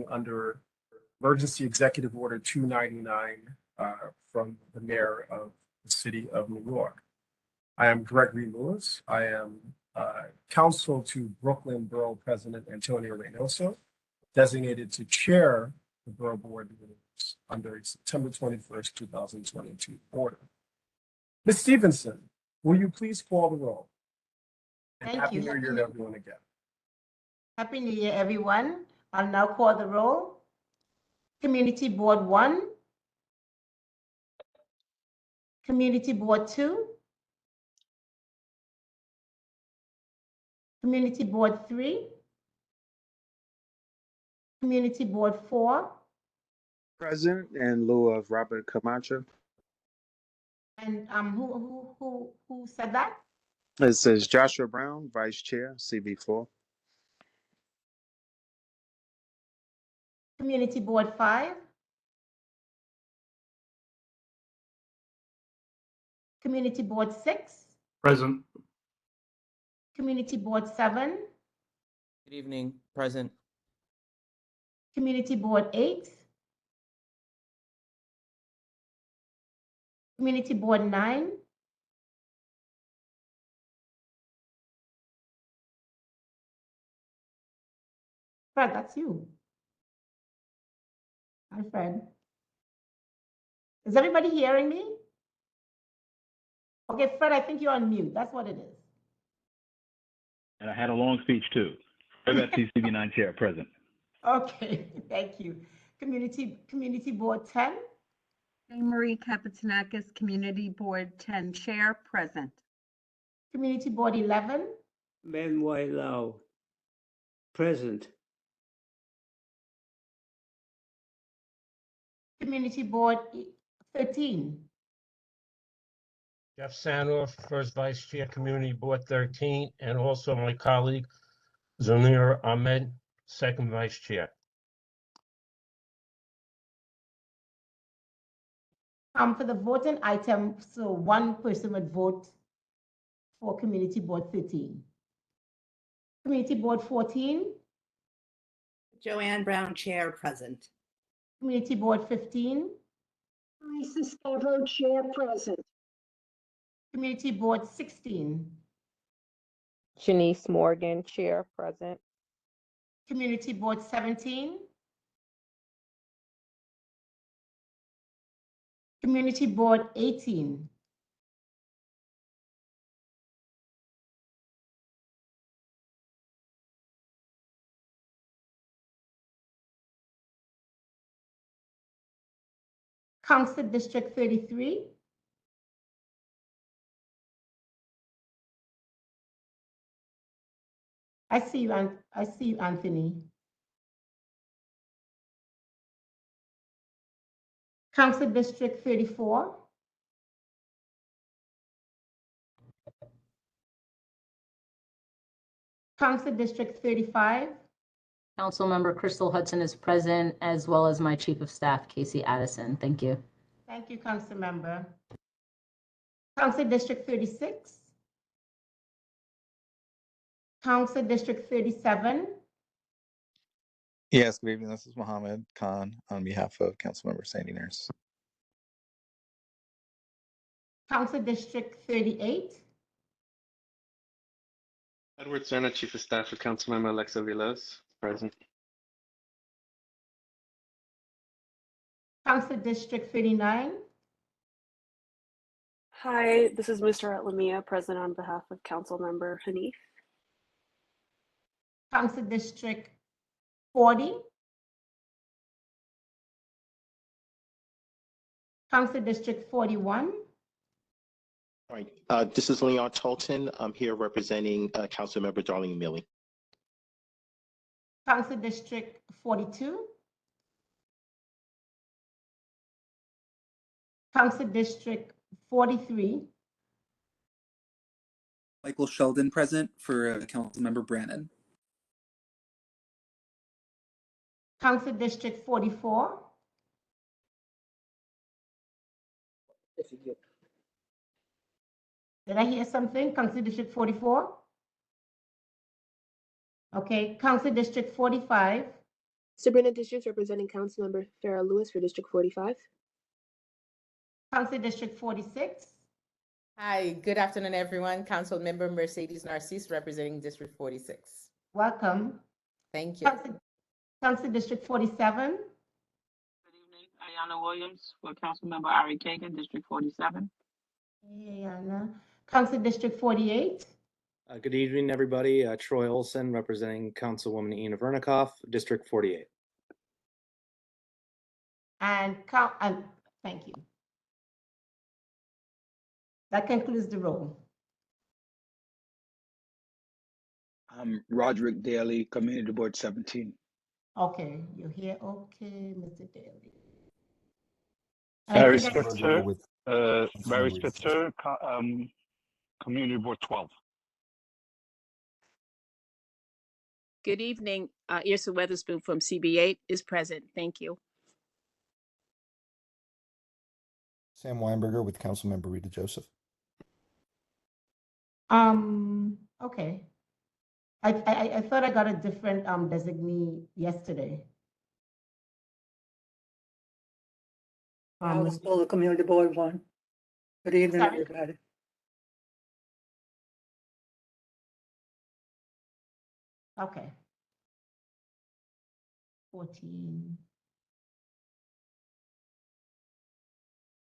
under Emergency Executive Order 299 from the Mayor of the City of New York. I am Gregory Lewis. I am counsel to Brooklyn Borough President Antonio Reynoso, designated to chair the Borough Board meetings under a September 21st, 2022 order. Ms. Stevenson, will you please call the roll? And Thank Happy you. New Year to everyone again. Happy New Year, everyone. I'll now call the roll. Community Board 1. Community Board 2. Community Board 3. Community Board 4. Present in lieu of Robert Camacho. And who said that? It says Joshua Brown, Vice Chair, CB4. Community Board 5. Community Board 6. Present. Community Board 7. Good evening, present. Community Board 8. Community Board 9. Fred, that's you. Hi, Fred. Is everybody hearing me? Okay, Fred, I think you're on mute. That's what it is. And I had a long speech too. CB9 chair, present. Okay, thank you. Community Board 10. Marie Kapitanakis, Community Board 10 Chair, present. Community Board 11. Manuel present. Community Board 13. Jeff Sanoff, First Vice Chair, Community Board 13, and also my colleague Zanir Ahmed, Second Vice Chair. For the voting item, so one person would vote for Community Board 13. Community Board 14. Joanne Brown, Chair, present. Community Board 15. Lisa Scavo, Chair, present. Community Board 16. Janice Morgan, Chair, present. Community Board 17. Community Board 18. Council District 33. I see you, Anthony. Council District 34. Council District 35. Councilmember Crystal Hudson is present, as well as my Chief of Staff, Casey Addison. Thank you. Thank you, Council Member. Council District 36. Council District 37. Yes, good evening. This is Mohammed Khan on behalf of Councilmember Sandy Nurse. Council District 38. Edward Serna, Chief of Staff for Councilmember Alexa Villas, present. Council District 39. Hi, this is Mr. Lamia, present on behalf of Councilmember Hanif. Council District 40. Council District 41. All right, this is Leon Tolton. I'm here representing Councilmember Darlene Millie. Council District 42. Council District 43. Michael Sheldon present for Councilmember Brannon. Council District 44. Did I hear something? Council District 44? Okay, Council District 45. Sabrina Districts representing Councilmember Farah Lewis for District 45. Council District 46. Hi, good afternoon, everyone. Council Member Mercedes Narcisse representing District 46. Welcome. Thank you. Council District 47. Ayana Williams for Councilmember Ari Kagan, District 47. Hey, Anna. Council District 48. Good evening, everybody. Troy Olson representing Councilwoman Ina Vernikoff, District 48. And thank you. That concludes the roll. I'm Roderick Daly, Community Board 17. Okay, you're here. Okay, Mr. Daly. Barry Spitzer, Community Board 12. Good evening. Irsa Weatherspoon from CB8 is present. Thank you. Sam Weinberger with Councilmember Rita Joseph. Okay. I thought I got a different designee yesterday. I was told the Community Board 1. Good evening, Sorry? everybody. Okay. 14.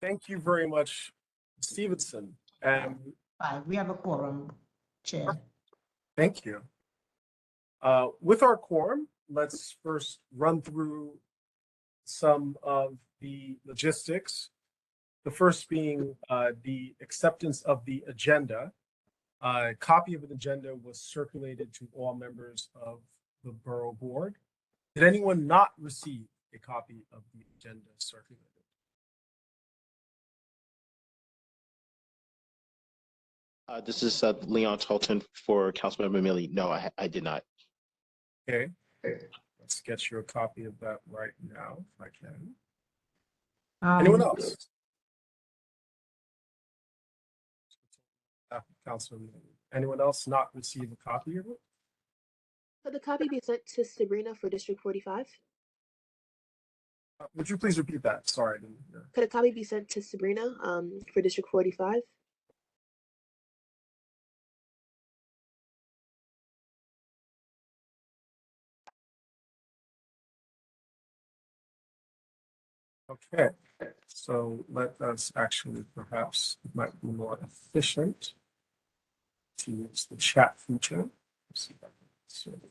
Thank you very much, Stevenson. Five. We have a quorum, Chair. Thank you. With our quorum, let's first run through some of the logistics. The first being the acceptance of the agenda. A copy of an agenda was circulated to all members of the Borough Board. Did anyone not receive a copy of the agenda circulated? This is Leon Tolton for Councilmember Millie. No, I did not. Okay, let's get you a copy of that right now, if I can. Anyone else? Councilman, anyone else not receive a copy of it? Could the copy be sent to Sabrina for District 45? Would you please repeat that? Sorry, I didn't hear. Could a copy be sent to Sabrina for District 45? Okay, so let us actually, perhaps it might be more efficient to use the chat feature. Let's see if I can insert it.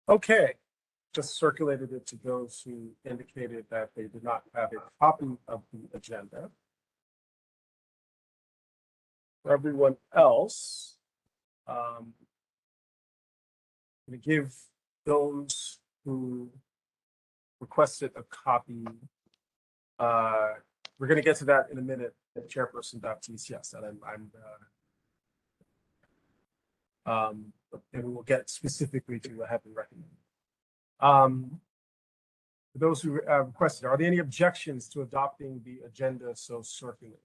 Okay, just circulated it to those who indicated that they did not have a copy of the agenda. For everyone else, I'm going to give those who requested a copy. We're going to get to that in a minute. Chairperson Baptiste, yes, and and we will get specifically to the heavy recommend. For those who requested, are there any objections to adopting the agenda so circulated?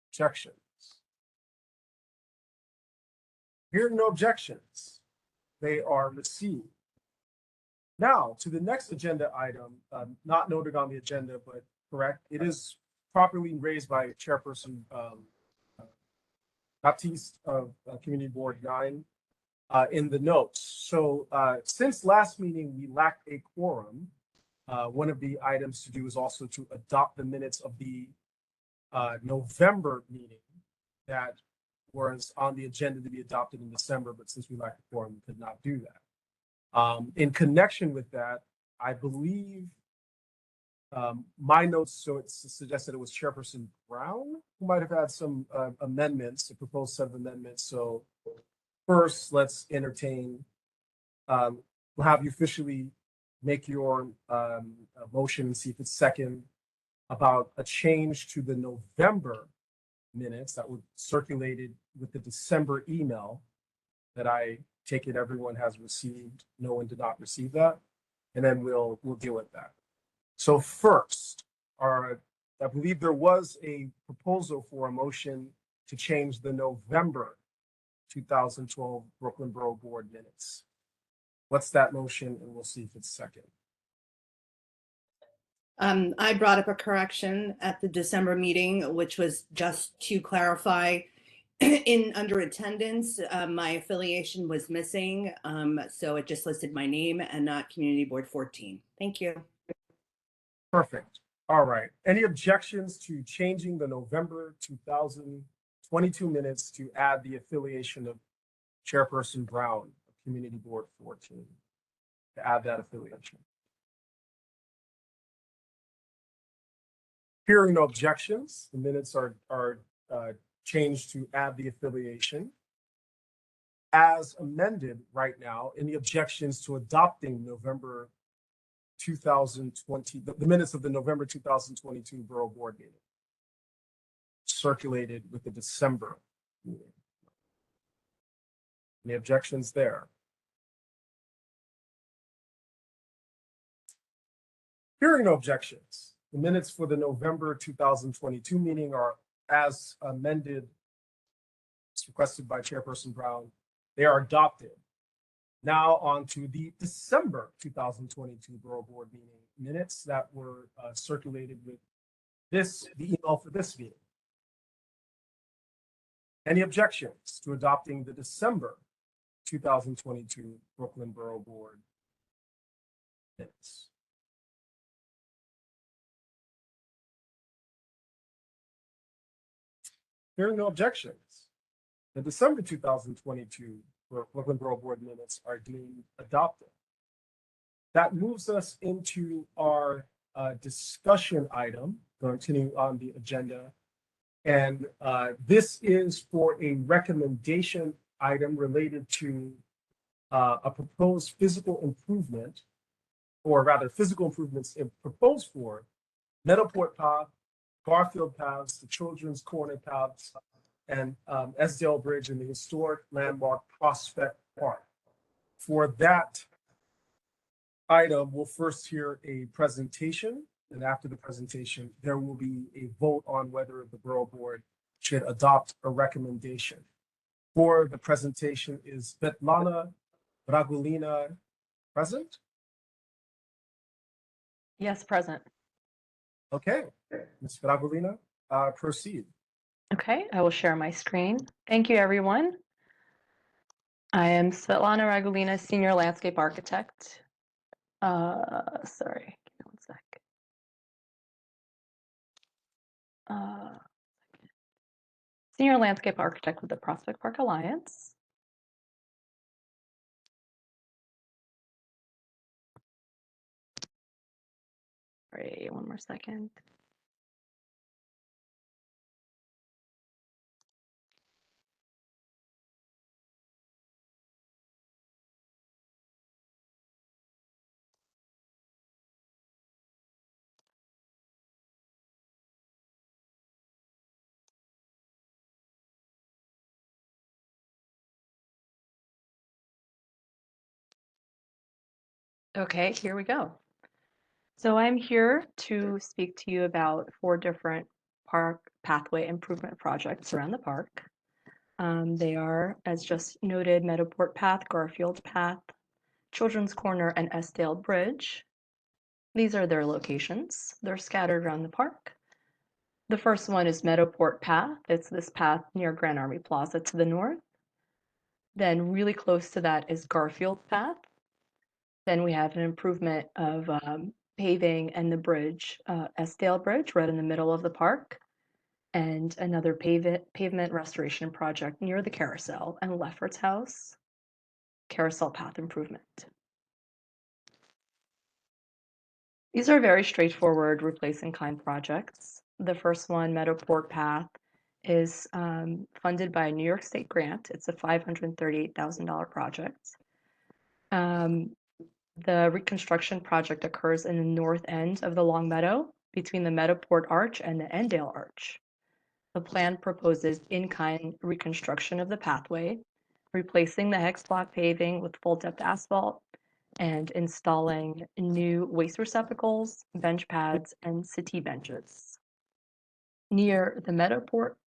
Objections? Hearing no objections, they are received. Now to the next agenda item, not noted on the agenda, but correct. It is properly raised by Chairperson Baptiste of Community Board 9 in the notes. So since last meeting, we lacked a quorum. One of the items to do is also to adopt the minutes of the November meeting that was on the agenda to be adopted in December, but since we lacked a quorum, we could not do that. In connection with that, I believe my notes, so it suggested it was Chairperson Brown who might have had some amendments, a proposed set of amendments. So first, let's entertain, we'll have you officially make your motion and see if it's second about a change to the November minutes that were circulated with the December email that I take it everyone has received. No one did not receive that. And then we'll deal with that. So first, I believe there was a proposal for a motion to change the November 2012 Brooklyn Borough Board minutes. What's that motion? And we'll see if it's second. I brought up a correction at the December meeting, which was just to clarify under attendance, my affiliation was missing. So it just listed my name and not Community Board 14. Thank you. Perfect. All right. Any objections to changing the November 2022 minutes to add the affiliation of Chairperson Brown of Community Board 14, to add that affiliation? Hearing no objections, the minutes are changed to add the affiliation as amended right now. Any objections to adopting November 2020, the minutes of the November 2022 Borough Board meeting circulated with the December meeting? Any objections there? Hearing no objections, the minutes for the November 2022 meeting are as amended, as requested by Chairperson Brown. They are adopted. Now on to the December 2022 Borough Board meeting minutes that were circulated with the email for this meeting. Any objections to adopting the December 2022 Brooklyn Borough Board minutes? Hearing no objections, the December 2022 Brooklyn Borough Board minutes are deemed adopted. That moves us into our discussion item, continuing on the agenda. And this is for a recommendation item related to a proposed physical improvement, or rather physical improvements proposed for Meadowport Path, Garfield Paths, the Children's Corner Paths, and Esdale Bridge in the historic landmark Prospect Park. For that item, we'll first hear a presentation, and after the presentation, there will be a vote on whether the Borough Board should adopt a recommendation. For the presentation is Svetlana Ragulina present? Yes, present. Okay, Ms. Ragulina, proceed. Okay, I will share my screen. Thank you, everyone. I am Svetlana Ragulina, Senior Landscape Architect. Sorry, give me one sec. Senior Landscape Architect with the Prospect Park Alliance. Sorry, one more second. Okay, here we go. So I'm here to speak to you about 4 different park pathway improvement projects around the park. They are, as just noted, Meadowport Path, Garfield Path, Children's Corner, and Esdale Bridge. These are their locations. They're scattered around the park. The first one is Meadowport Path. It's this path near Grand Army Plaza to the north. Then really close to that is Garfield Path. Then we have an improvement of paving and the bridge, Estdale Bridge, right in the middle of the park, and another pavement restoration project near the carousel and Lefferts House, carousel path improvement. These are very straightforward replace in kind projects. The first one, Meadowport Path, is funded by a New York State grant. It's a $538,000 project. The reconstruction project occurs in the north end of the Long Meadow between the Meadowport Arch and the Endale Arch. The plan proposes in-kind reconstruction of the pathway, replacing the hex block paving with full-depth asphalt, and installing new waste receptacles, bench pads, and settee benches. Near the Meadowport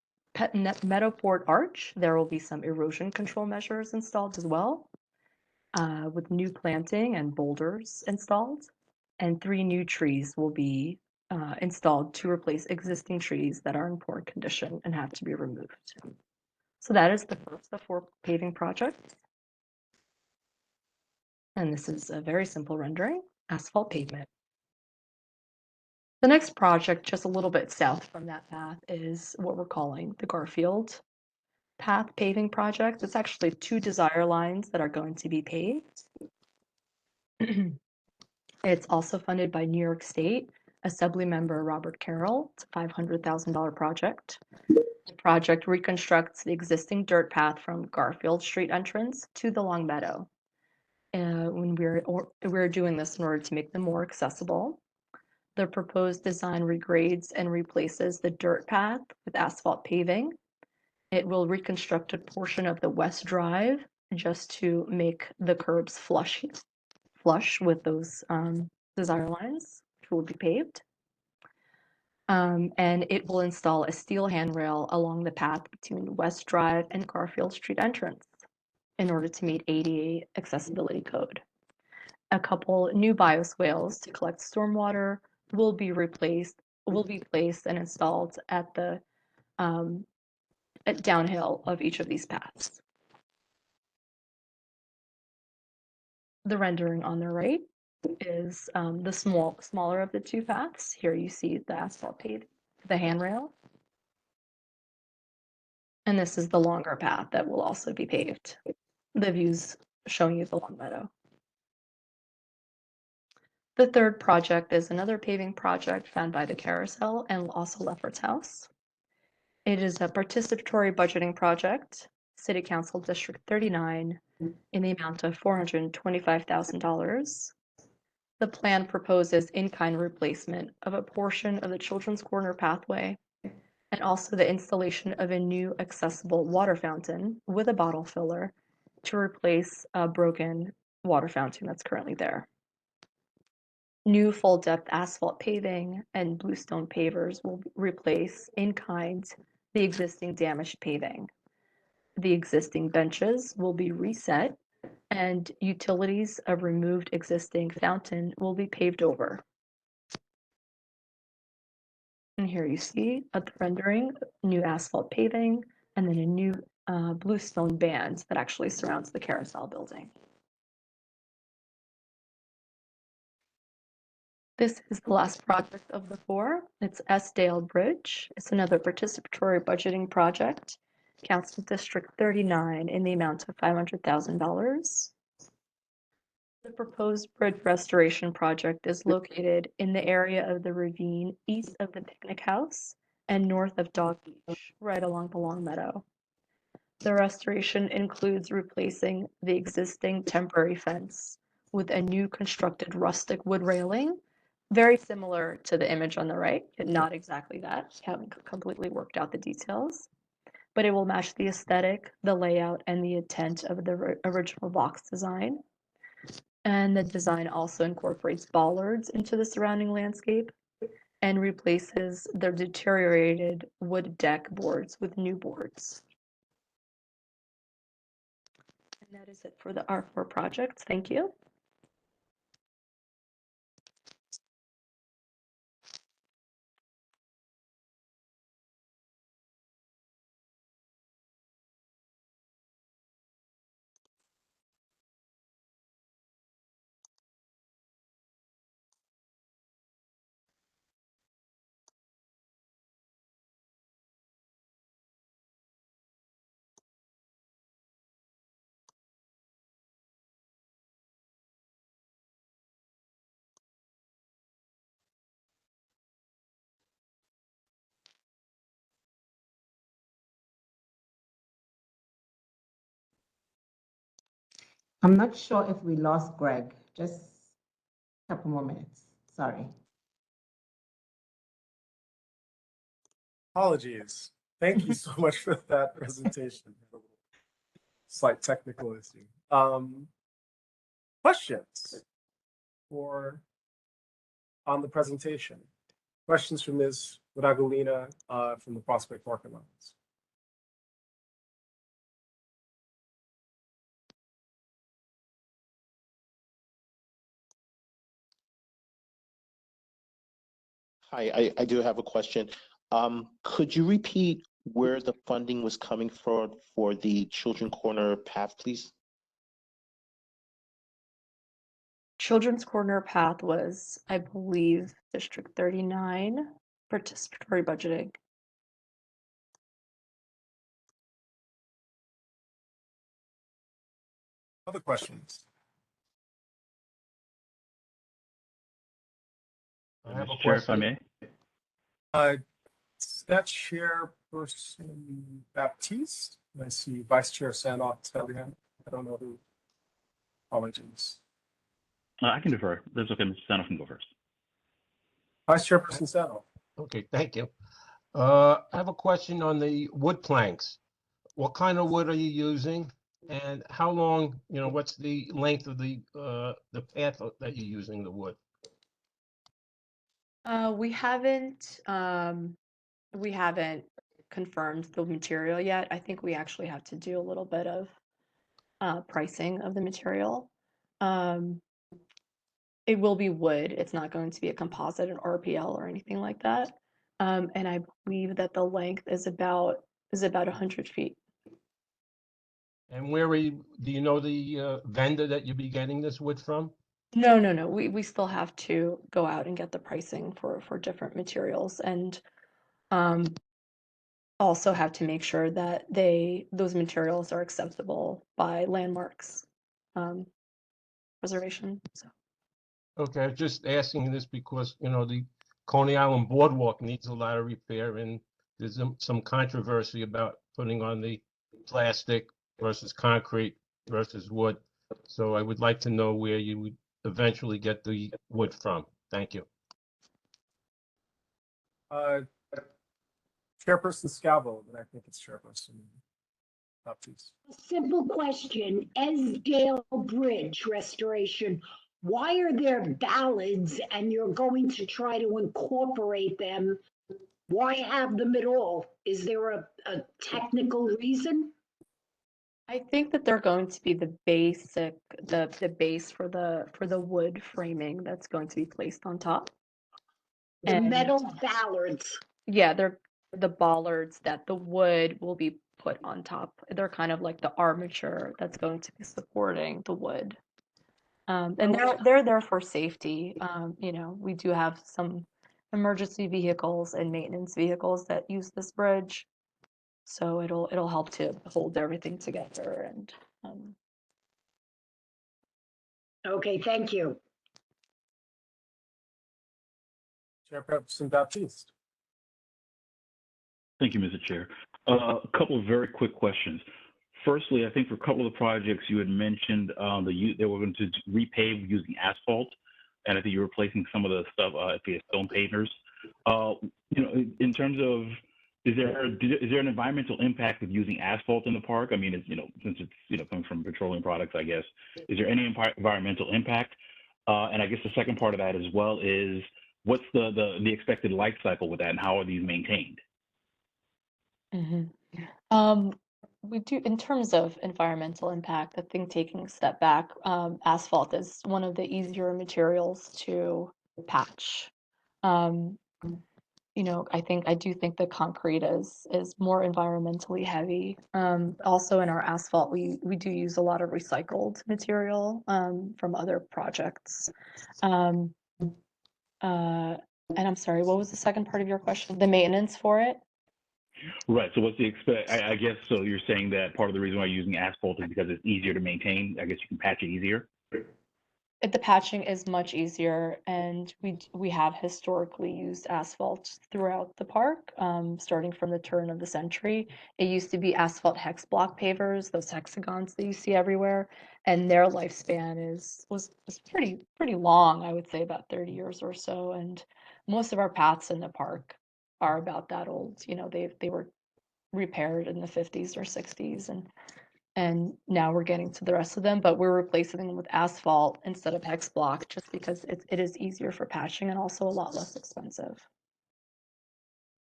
Arch, there will be some erosion control measures installed as well, with new planting and boulders installed, and 3 new trees will be installed to replace existing trees that are in poor condition and have to be removed. So that is the first of 4 paving projects. And this is a very simple rendering, asphalt pavement. The next project, just a little bit south from that path, is what we're calling the Garfield Path paving project. It's actually 2 desire lines that are going to be paved. It's also funded by New York State Assembly Member Robert Carroll. It's a $500,000 project. The project reconstructs the existing dirt path from Garfield Street entrance to the Long Meadow. When we're doing this in order to make them more accessible. The proposed design regrades and replaces the dirt path with asphalt paving. It will reconstruct a portion of the West Drive just to make the curbs flush with those desire lines, which will be paved. And it will install a steel handrail along the path between West Drive and Garfield Street entrance in order to meet ADA accessibility code. A couple new bioswales to collect stormwater will be placed and installed at the downhill of each of these paths. The rendering on the right is the smaller of the 2 paths. Here you see the asphalt paved, the handrail. And this is the longer path that will also be paved. The views showing you the Long Meadow. The third project is another paving project found by the carousel and also Lefferts House. It is a participatory budgeting project, City Council District 39, in the amount of $425,000. The plan proposes in-kind replacement of a portion of the Children's Corner pathway and also the installation of a new accessible water fountain with a bottle filler to replace a broken water fountain that's currently there. New full-depth asphalt paving and bluestone pavers will replace in kind the existing damaged paving. The existing benches will be reset and utilities of removed existing fountain will be paved over. And here you see at the rendering, new asphalt paving, and then a new bluestone band that actually surrounds the carousel building. This is the last project of the 4. It's Estdale Bridge. It's another participatory budgeting project, Council District 39, in the amount of $500,000. The proposed bridge restoration project is located in the area of the ravine east of the picnic house and north of Dog Beach, right along the Long Meadow. The restoration includes replacing the existing temporary fence with a new constructed rustic wood railing, very similar to the image on the right, not exactly that. We haven't completely worked out the details, but it will match the aesthetic, the layout, and the intent of the original box design. And the design also incorporates bollards into the surrounding landscape and replaces their deteriorated wood deck boards with new boards. And that is it for the R4 projects. Thank you. I'm not sure if we lost Greg. Just a couple more minutes. Sorry. Apologies. Thank you so much for that presentation. Slight technical issue. Questions on the presentation? Questions from Ms. Radagolina from the Prospect Park Alliance. Hi, I do have a question. Could you repeat where the funding was coming from for the Children Corner path, please? Children's Corner Path was, I believe, District 39 participatory budgeting. Other questions? I have a Mr. Chair, if I question. may. That Chairperson Baptiste. I see Vice Chair Sanoff. I don't know who. Apologies. I can defer. That's okay. Mr. Sanoff can go first. Vice Chairperson Sanoff. Okay, thank you. I have a question on the wood planks. What kind of wood are you using? And how long, what's the length of the path that you're using the wood? We haven't confirmed the material yet. I think we actually have to do a little bit of pricing of the material. It will be wood. It's not going to be a composite, an RPL or anything like that. And I believe that the length is about 100 feet. And do you know the vendor that you'll be getting this wood from? No. We still have to go out and get the pricing for different materials, and also have to make sure that those materials are acceptable by landmarks preservation. So. Okay, I'm just asking this because, the Coney Island Boardwalk needs a lot of repair, and there's some controversy about putting on the plastic versus concrete versus wood. So I would like to know where you would eventually get the wood from. Thank you. Chairperson Scavo, but I think it's Chairperson Baptiste. Simple question, Esdale Bridge restoration, why are there ballads and you're going to try to incorporate them? Why have them at all? Is there a technical reason? I think that they're going to be the base for the wood framing that's going to be placed on top. The metal ballards. Yeah, they're the bollards that the wood will be put on top. They're kind of like the armature that's going to be supporting the wood. And they're there for safety. We do have some emergency vehicles and maintenance vehicles that use this bridge. So it'll help to hold everything together and Okay, thank you. Chairperson Baptiste. Thank you, Mr. Chair. A couple of very quick questions. Firstly, I think for a couple of the projects you had mentioned they were going to repave using asphalt, and I think you're replacing some of the stuff via stone pavers. In terms of, is there an environmental impact of using asphalt in the park? I mean, since it's coming from petroleum products, I guess. Is there any environmental impact? And I guess the second part of that as well is, what's the expected life cycle with that, and how are these maintained? We do, in terms of environmental impact, I think taking a step back, asphalt is one of the easier materials to patch. I do think the concrete is more environmentally heavy. Also in our asphalt, we do use a lot of recycled material from other projects. And I'm sorry, what was the second part of your question? The maintenance for it? Right. So what's the I guess, so you're saying that part of the reason why you're using asphalt is because it's easier to maintain. I guess you can patch it easier. The patching is much easier, and we have historically used asphalt throughout the park, starting from the turn of the century. It used to be asphalt hex block pavers, those hexagons that you see everywhere, and their lifespan was pretty long, I would say about 30 years or so. And most of our paths in the park are about that old. You know, they were repaired in the 50s or 60s, and now we're getting to the rest of them, but we're replacing them with asphalt instead of hex block just because it is easier for patching and also a lot less expensive.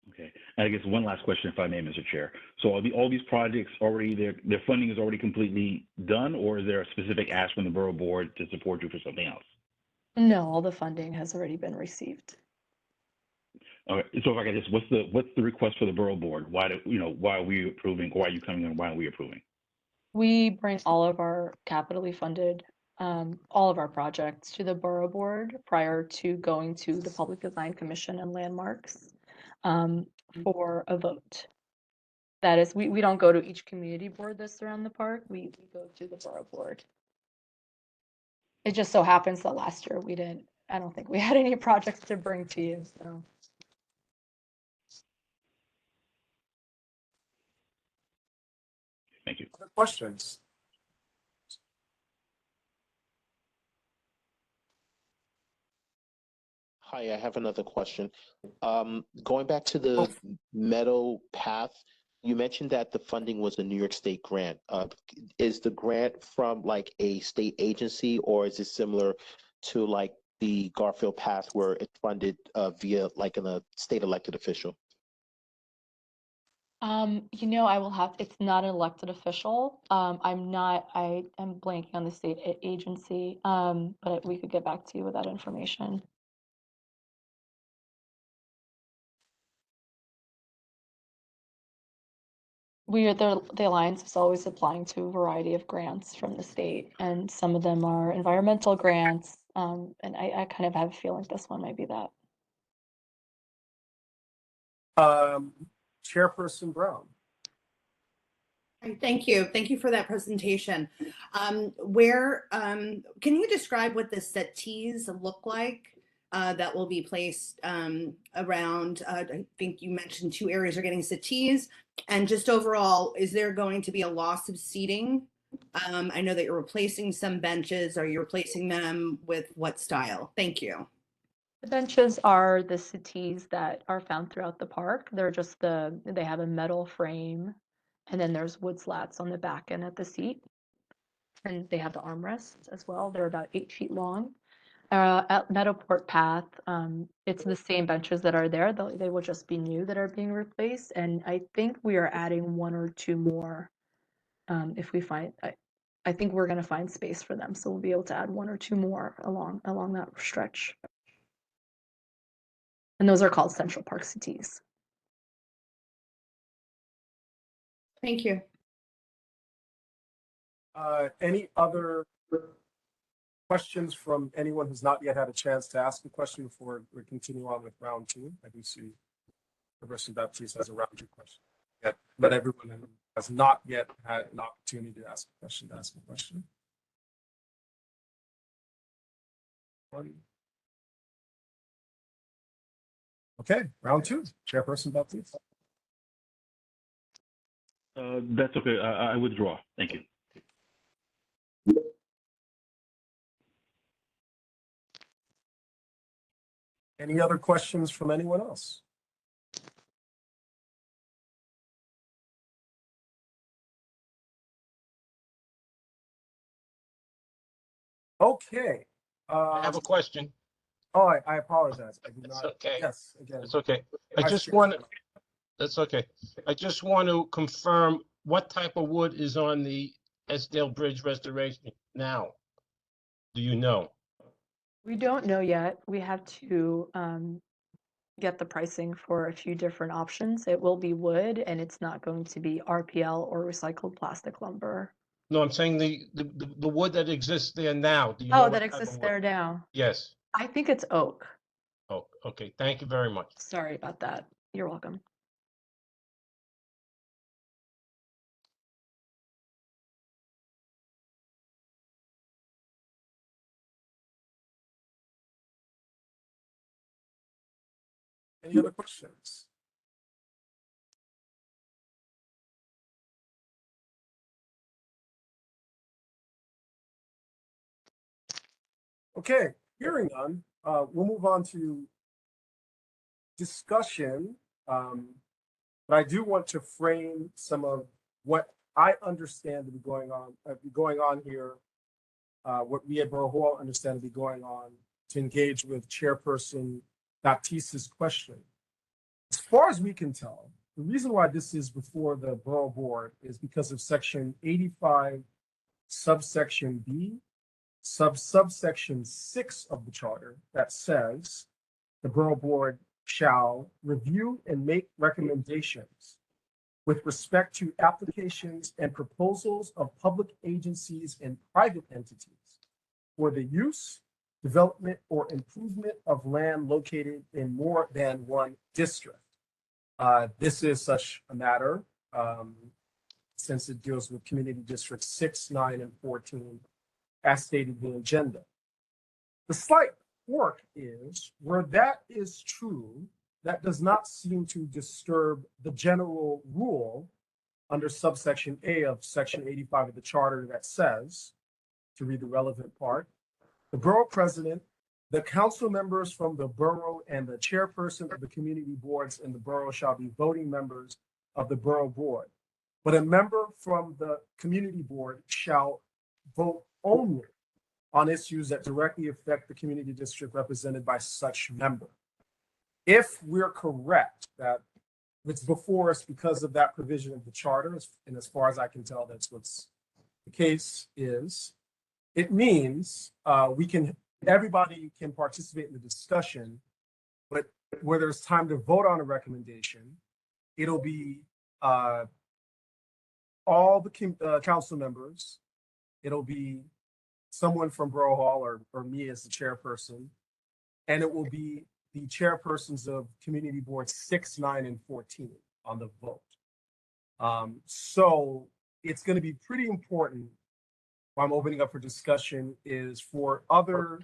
Okay. And I guess one last question, if I may, Mr. Chair. So are all these projects already, their funding is already completely done, or is there a specific ask from the Borough Board to support you for something else? No, all the funding has already been received. Okay. So if I could just, what's the request for the Borough Board? Why are we approving, or why are you coming in, why are we approving? We bring all of our capitally funded, all of our projects to the Borough Board prior to going to the Public Design Commission and Landmarks for a vote. That is, we don't go to each community board that's around the park. We go to the Borough Board. It just so happens that last year I don't think we had any projects to bring to you, so. Thank you. Other questions? Hi, I have another question. Going back to the Meadow Path, you mentioned that the funding was a New York State grant. Is the grant from like a state agency, or is it similar to like the Garfield Path where it's funded via like a state elected official? You know, it's not an elected official. I am blanking on the state agency, but we could get back to you with that information. The Alliance is always applying to a variety of grants from the state, and some of them are environmental grants, and I kind of have a feeling this one might be that. Chairperson Brown. Thank you. Thank you for that presentation. Can you describe what the settees look like that will be placed around? I think you mentioned 2 areas are getting settees. And just overall, is there going to be a loss of seating? I know that you're replacing some benches. Are you replacing them with what style? Thank you. The benches are the settees that are found throughout the park. They have a metal frame, and then there's wood slats on the back end at the seat. And they have the armrests as well. They're about 8 feet long. At Meadowport Path, it's the same benches that are there. They will just be new that are being replaced. And I think we are adding 1 or 2 more if we find. I think we're going to find space for them, so we'll be able to add 1 or 2 more along that stretch. And those are called Central Park settees. Thank you. Any other questions from anyone who's not yet had a chance to ask a question before we continue on with round 2? I do see Reverend Baptiste has a round 2 question. But everyone who has not yet had an opportunity to ask a question. Okay, round 2, Chairperson Baptiste. That's okay. I withdraw. Thank you. Any other questions from anyone else? Okay. I have a question. Oh, I apologize. I do It's not. okay. Yes, again. It's okay. That's okay. I just want to confirm what type of wood is on the Esdale Bridge restoration now. Do you know? We don't know yet. We have to get the pricing for a few different options. It will be wood, and it's not going to be RPL or recycled plastic lumber. No, I'm saying the wood that exists there now. Do you know Oh, what that type of exists wood? there now. Yes. I think it's oak. Oh, okay. Thank you very much. Sorry about that. You're welcome. Any other questions? Okay, hearing none, we'll move on to discussion. But I do want to frame some of what I understand to be going on here, what we at Borough Hall understand to be going on, to engage with Chairperson Baptiste's question. As far as we can tell, the reason why this is before the Borough Board is because of Section 85, subsection B, subsection 6 of the Charter that says the Borough Board shall review and make recommendations with respect to applications and proposals of public agencies and private entities for the use, development, or improvement of land located in more than one district. This is such a matter since it deals with community districts 6, 9, and 14, as stated in the agenda. The slight quirk is where that is true, that does not seem to disturb the general rule under subsection A of section 85 of the charter that says, to read the relevant part, the borough president, the council members from the borough, and the chairperson of the community boards in the borough shall be voting members of the borough board. But a member from the community board shall vote only on issues that directly affect the community district represented by such member. If we're correct that it's before us because of that provision of the charter, and as far as I can tell, that's what's the case is, it means everybody can participate in the discussion, but where there's time to vote on a recommendation, it'll be all the council members, it'll be someone from Borough Hall or me as the chairperson, and it will be the chairpersons of community boards 6, 9, and 14 on the vote. So it's going to be pretty important, what I'm opening up for discussion, is for other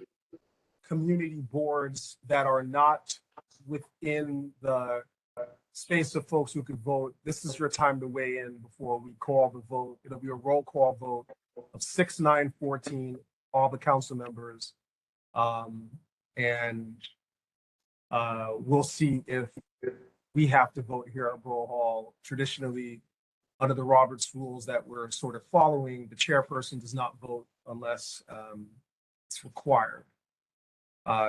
community boards that are not within the space of folks who could vote. This is your time to weigh in before we call the vote. It'll be a roll call vote of 6, 9, 14, all the council members. We'll see if we have to vote here at Borough Hall. Traditionally, under the Roberts rules that we're sort of following, the chairperson does not vote unless it's required.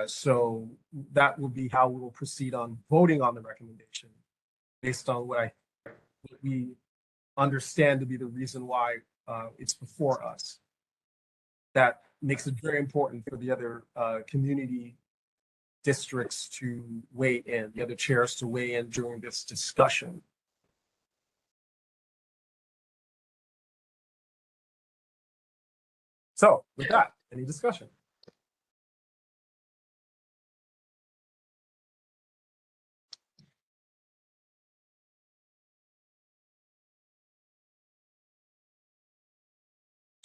So that will be how we will proceed on voting on the recommendation, based on what we understand to be the reason why it's before us. That makes it very important for the other community districts to weigh in, the other chairs to weigh in during this discussion. So with that, any discussion?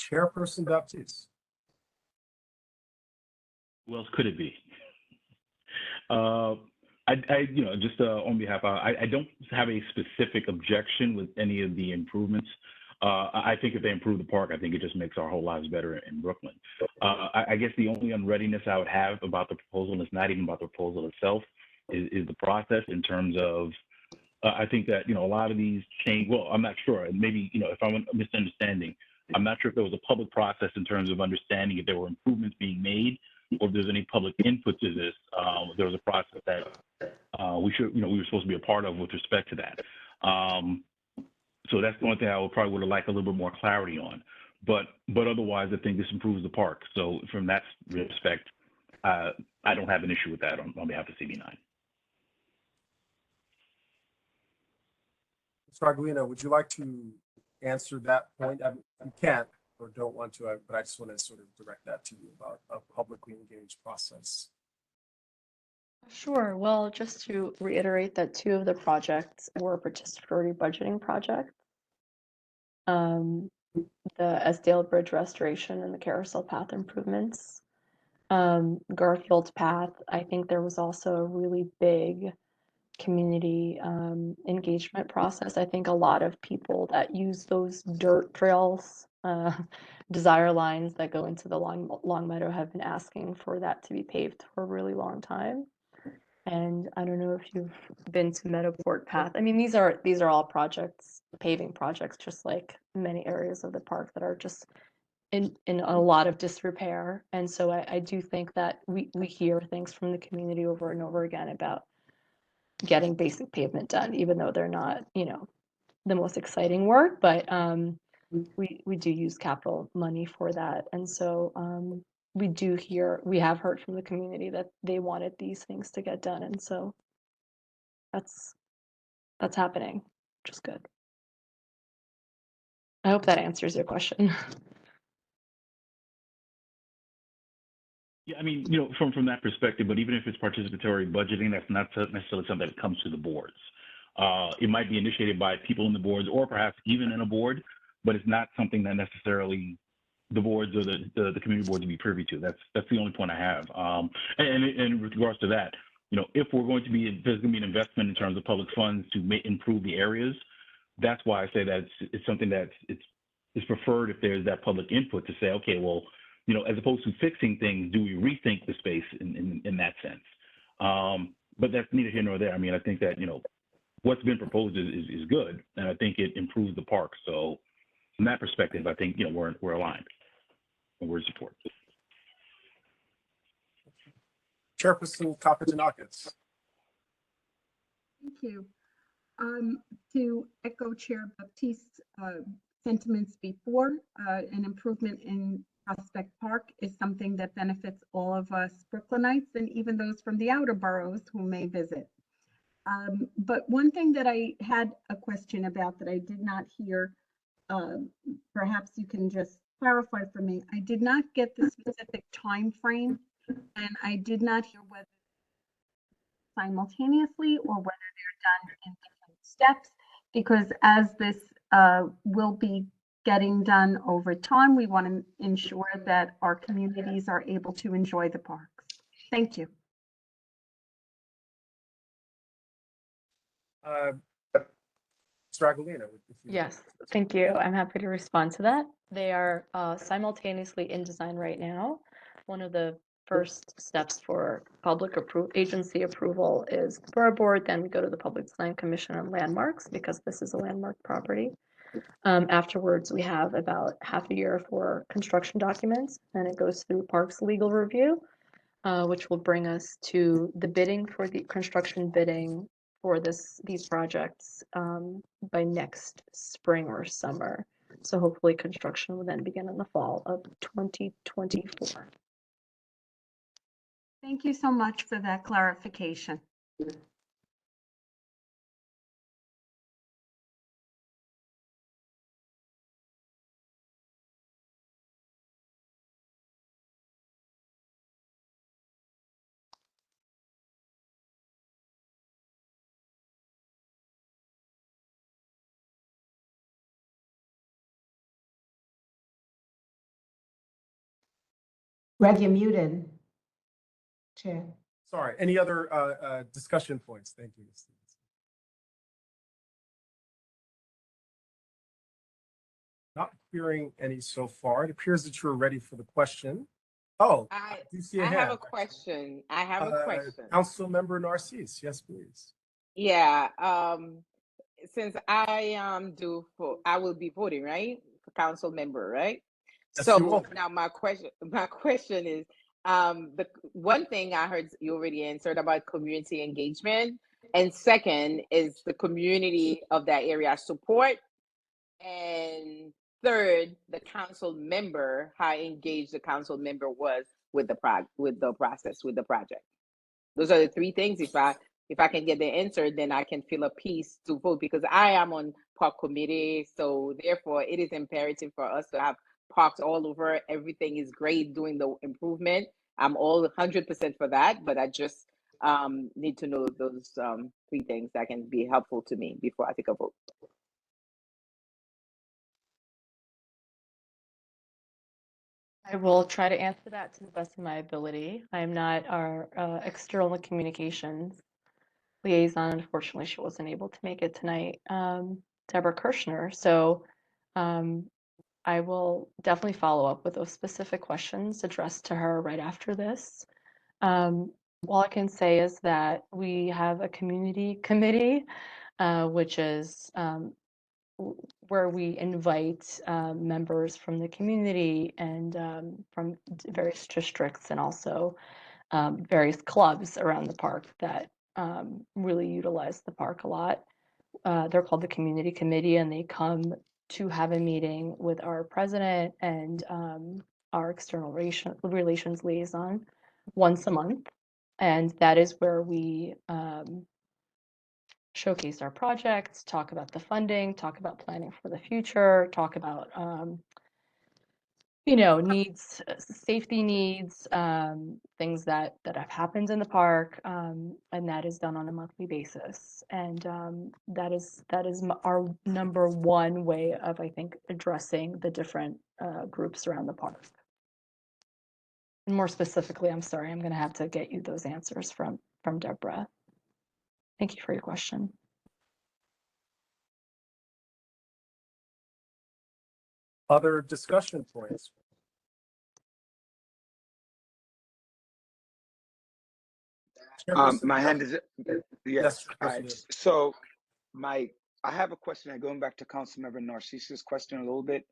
Chairperson Baptiste. Who else could it be? Just on behalf of, I don't have a specific objection with any of the improvements. I think if they improve the park, I think it just makes our whole lives better in Brooklyn. I guess the only unreadiness I would have about the proposal, and it's not even about the proposal itself, is the process in terms of, I think that, a lot of these change, well, I'm not sure, maybe, if I'm misunderstanding, I'm not sure if there was a public process in terms of understanding if there were improvements being made, or if there's any public input to this. There was a process that we were supposed to be a part of with respect to that. So that's the only thing I would probably like a little bit more clarity on. But otherwise, I think this improves the park. So from that respect, I don't have an issue with that on behalf of CB9. Mr. Aguilino, would you like to answer that point? You can't or don't want to, but I just want to sort of direct that to you about a publicly engaged process. Sure. Well, just to reiterate that 2 of the projects were participatory budgeting projects. The Esdale Bridge restoration and the Carousel Path improvements. Garfield Path, I think there was also a really big community engagement process. I think a lot of people that use those dirt trails, desire lines that go into the Long Meadow have been asking for that to be paved for a really long time. And I don't know if you've been to Meadowport Path. I mean, these are all projects, paving projects, just like many areas of the park that are just in a lot of disrepair. And so I do think that we hear things from the community over and over again about getting basic pavement done, even though they're not, the most exciting work, but we do use capital money for that. And so we have heard from the community that they wanted these things to get done. And so that's happening, which is good. I hope that answers your question. Yeah, I mean, from that perspective, but even if it's participatory budgeting, that's not necessarily something that comes to the boards. It might be initiated by people in the boards or perhaps even in a board, but it's not something that necessarily the boards or the community board to be privy to. That's the only point I have. And with regards to that, if we're going to be, there's going to be an investment in terms of public funds to improve the areas. That's why I say that it's something that it's preferred if there's that public input to say, okay, well, as opposed to fixing things, do we rethink the space in that sense? But that's neither here nor there. I mean, I think that, what's been proposed is good, and I think it improves the park. So from that perspective, I think, we're aligned and we're in support. Chairperson Kapajanakis. Thank you. To echo Chair Baptiste's sentiments before, an improvement in Prospect Park is something that benefits all of us Brooklynites and even those from the outer boroughs who may visit. But one thing that I had a question about that I did not hear, perhaps you can just clarify for me. I did not get the specific time frame, and I did not hear whether simultaneously or whether they're done in different steps, because as this will be getting done over time, we want to ensure that our communities are able to enjoy the parks. Thank you. Stragolina. Yes, thank you. I'm happy to respond to that. They are simultaneously in design right now. One of the first steps for agency approval is the Borough Board, then we go to the Public Design Commission on landmarks because this is a landmark property. Afterwards, we have about half a year for construction documents, and it goes through Parks legal review, which will bring us to the bidding for the construction bidding for these projects by next spring or summer. So hopefully construction will then begin in the fall of 2024. Thank you so much for that clarification. Greg, you're muted. Chair. Sorry, any other discussion points? Thank you. Not hearing any so far. It appears that you're ready for the question. Oh, I do see a hand. I have a question. Councilmember Narcisse, yes, please. Yeah, since I will be voting, right? For council member, right? Yes, so now my question is, the one thing I heard you already answered about community engagement, and second is the community of that area support, and third, the council member, how engaged the council member was with the process, with the project. Those are the three things. If I can get the answer, then I can feel a peace to vote, because I am on park committee. So therefore it is imperative for us to have parks all over. Everything is great doing the improvement. I'm all 100% for that, but I just need to know those three things that can be helpful to me before I take a vote. I will try to answer that to the best of my ability. I am not our external communications liaison. Unfortunately, she wasn't able to make it tonight, Deborah Kirshner. So I will definitely follow up with those specific questions addressed to her right after this. All I can say is that we have a community committee, which is where we invite members from the community and from various districts and also various clubs around the park that really utilize the park a lot. They're called the Community Committee, and they come to have a meeting with our president and our external relations liaison once a month. And that is where we showcase our projects, talk about the funding, talk about planning for the future, talk about needs, safety needs, things that have happened in the park, and that is done on a monthly basis. And that is our number one way of, I think, addressing the different groups around the park. And more specifically, I'm sorry, I'm going to have to get you those answers from Deborah. Thank you for your question. Other discussion points? My hand is, yes. All right. So I have a question. Going back to Councilmember Narcisse's question a little bit,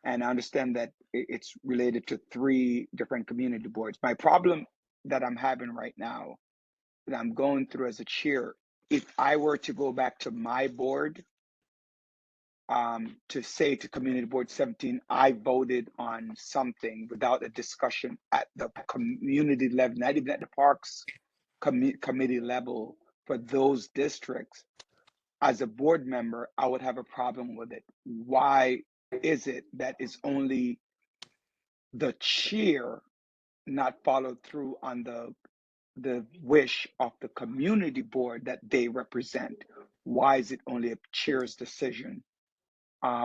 and I understand that it's related to 3 different community boards. My problem that I'm having right now, that I'm going through as a chair, if I were to go back to my board, to say to Community Board 17, I voted on something without a discussion at the community level, not even at the parks committee level for those districts, as a board member, I would have a problem with it. Why is it that it's only the chair not followed through on the wish of the community board that they represent? Why is it only a chair's decision?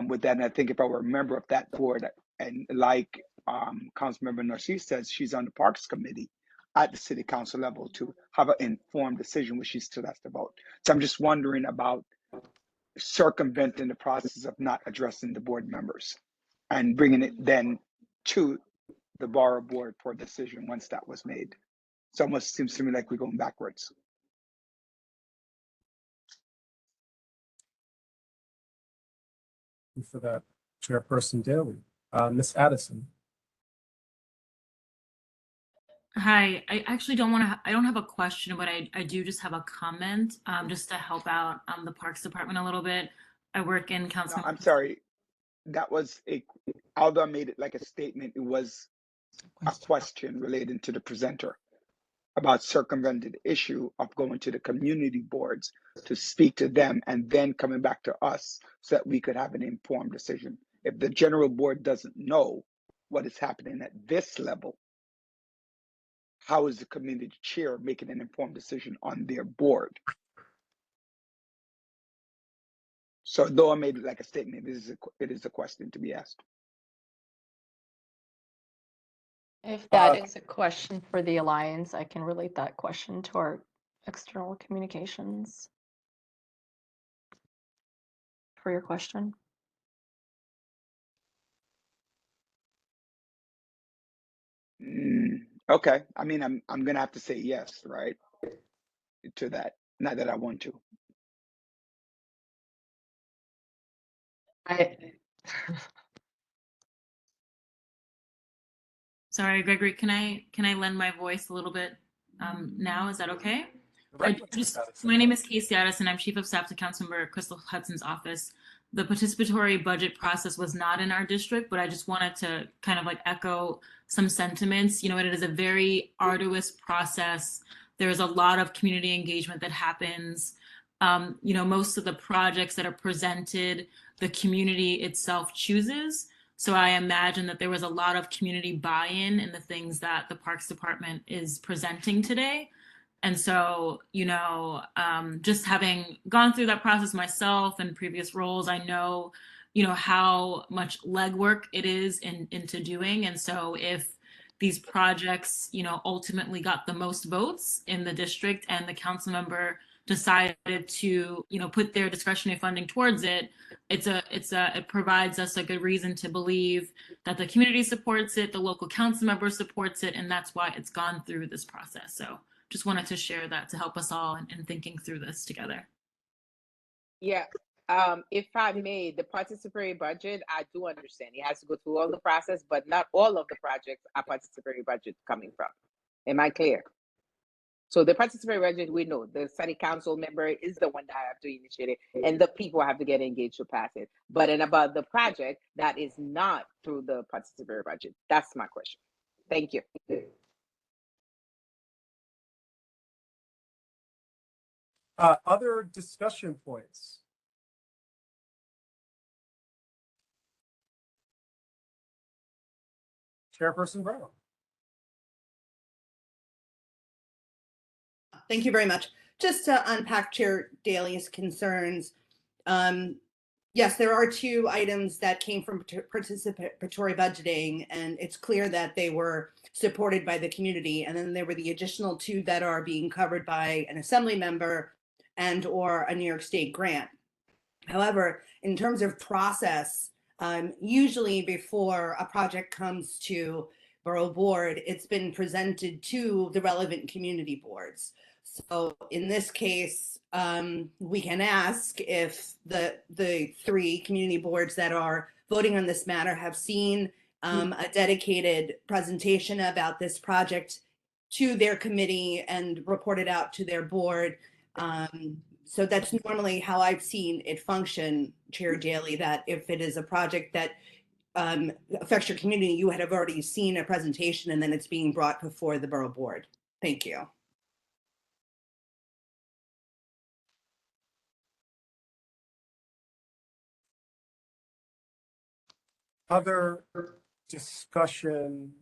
With that, and I think if I were a member of that board, and like Councilmember Narcisse says, she's on the Parks Committee at the City Council level to have an informed decision, which she still has to vote. So I'm just wondering about circumventing the process of not addressing the board members and bringing it then to the Borough Board for a decision once that was made. It almost seems to me like we're going backwards. Thank you for that, Chairperson Daly. Ms. Addison. Hi, I actually don't have a question, but I do just have a comment, just to help out the Parks Department a little bit. I work in council. No, I'm sorry. That was although I made it like a statement, it was a question relating to the presenter about circumventing the issue of going to the community boards to speak to them and then coming back to us so that we could have an informed decision. If the general board doesn't know what is happening at this level, how is the community chair making an informed decision on their board? So though I made it like a statement, it is a question to be asked. If that is a question for the Alliance, I can relate that question to our external communications for your question. Okay, I mean, I'm gonna have to say yes, right, to that. Not that I want to. Sorry, Gregory, can I lend my voice a little bit now? Is that okay? My name is Casey Addison. I'm Chief of Staff to Councilmember Crystal Hudson's office. The participatory budget process was not in our district, but I just wanted to kind of like echo some sentiments. It is a very arduous process. There's a lot of community engagement that happens. Most of the projects that are presented, the community itself chooses. So I imagine that there was a lot of community buy-in in the things that the Parks Department is presenting today. And so, just having gone through that process myself in previous roles, I know, how much legwork it is into doing. And so if these projects, ultimately got the most votes in the district and the council member decided to, put their discretionary funding towards it, it provides us a good reason to believe that the community supports it, the local council member supports it, and that's why it's gone through this process. So just wanted to share that to help us all in thinking through this together. Yeah, if I may, the participatory budget, I do understand. It has to go through all the process, but not all of the projects are participatory budget coming from. Am I clear? So the participatory budget, we know the city council member is the one that have to initiate it, and the people have to get engaged to pass it. But and about the project, that is not through the participatory budget. That's my question. Thank you. Other discussion points? Chairperson Brown. Thank you very much. Just to unpack Chair Daly's concerns, yes, there are two items that came from participatory budgeting, and it's clear that they were supported by the community. And then there were the additional two that are being covered by an assembly member and or a New York State grant. However, in terms of process, usually before a project comes to Borough Board, it's been presented to the relevant community boards. So in this case, we can ask if the three community boards that are voting on this matter have seen a dedicated presentation about this project to their committee and reported out to their board. So that's normally how I've seen it function, Chair Daly, that if it is a project that affects your community, you have already seen a presentation and then it's being brought before the Borough Board. Thank you. Other discussion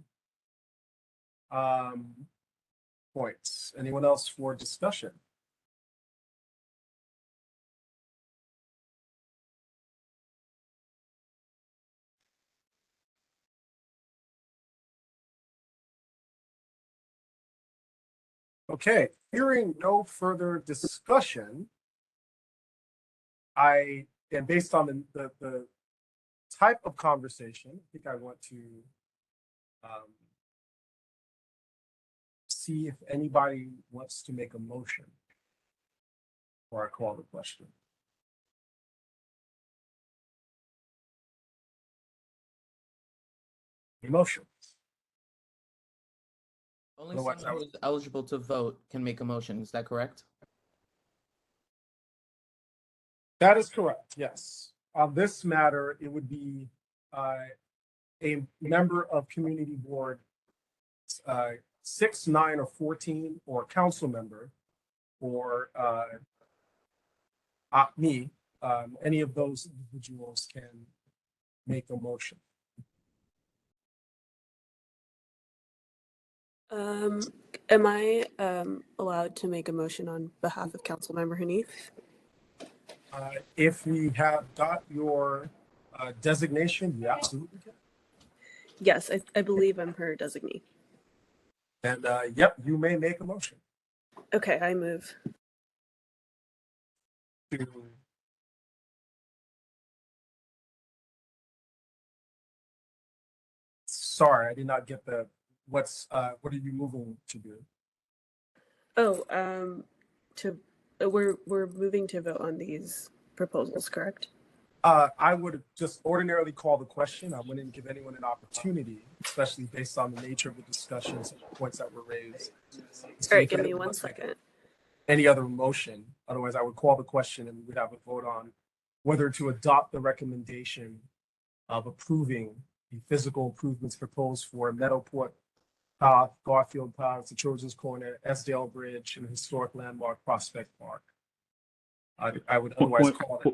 points? Anyone else for discussion? Okay, hearing no further discussion, and based on the type of conversation, I think I want to see if anybody wants to make a motion before I call the question. Emotions. Only someone who is eligible to vote can make a motion. Is that correct? That is correct, yes. On this matter, it would be a member of community board 6, 9, or 14, or council member, or me. Any of those individuals can make a motion. Am I allowed to make a motion on behalf of Councilmember Hanif? If we have got your designation, you absolutely can. Yes, I believe I'm her designee. And yep, you may make a motion. Okay, I move. Sorry, I did not get the, what are you moving to do? Oh, we're moving to vote on these proposals, correct? I would just ordinarily call the question. I wouldn't give anyone an opportunity, especially based on the nature of the discussions and the points that were raised. All right, give me 1 second. Any other motion? Otherwise, I would call the question and we'd have a vote on whether to adopt the recommendation of approving the physical improvements proposed for Meadowport Path, Garfield Path, the Trojans Corner, Esdale Bridge, and the historic landmark Prospect Park. I would otherwise call it.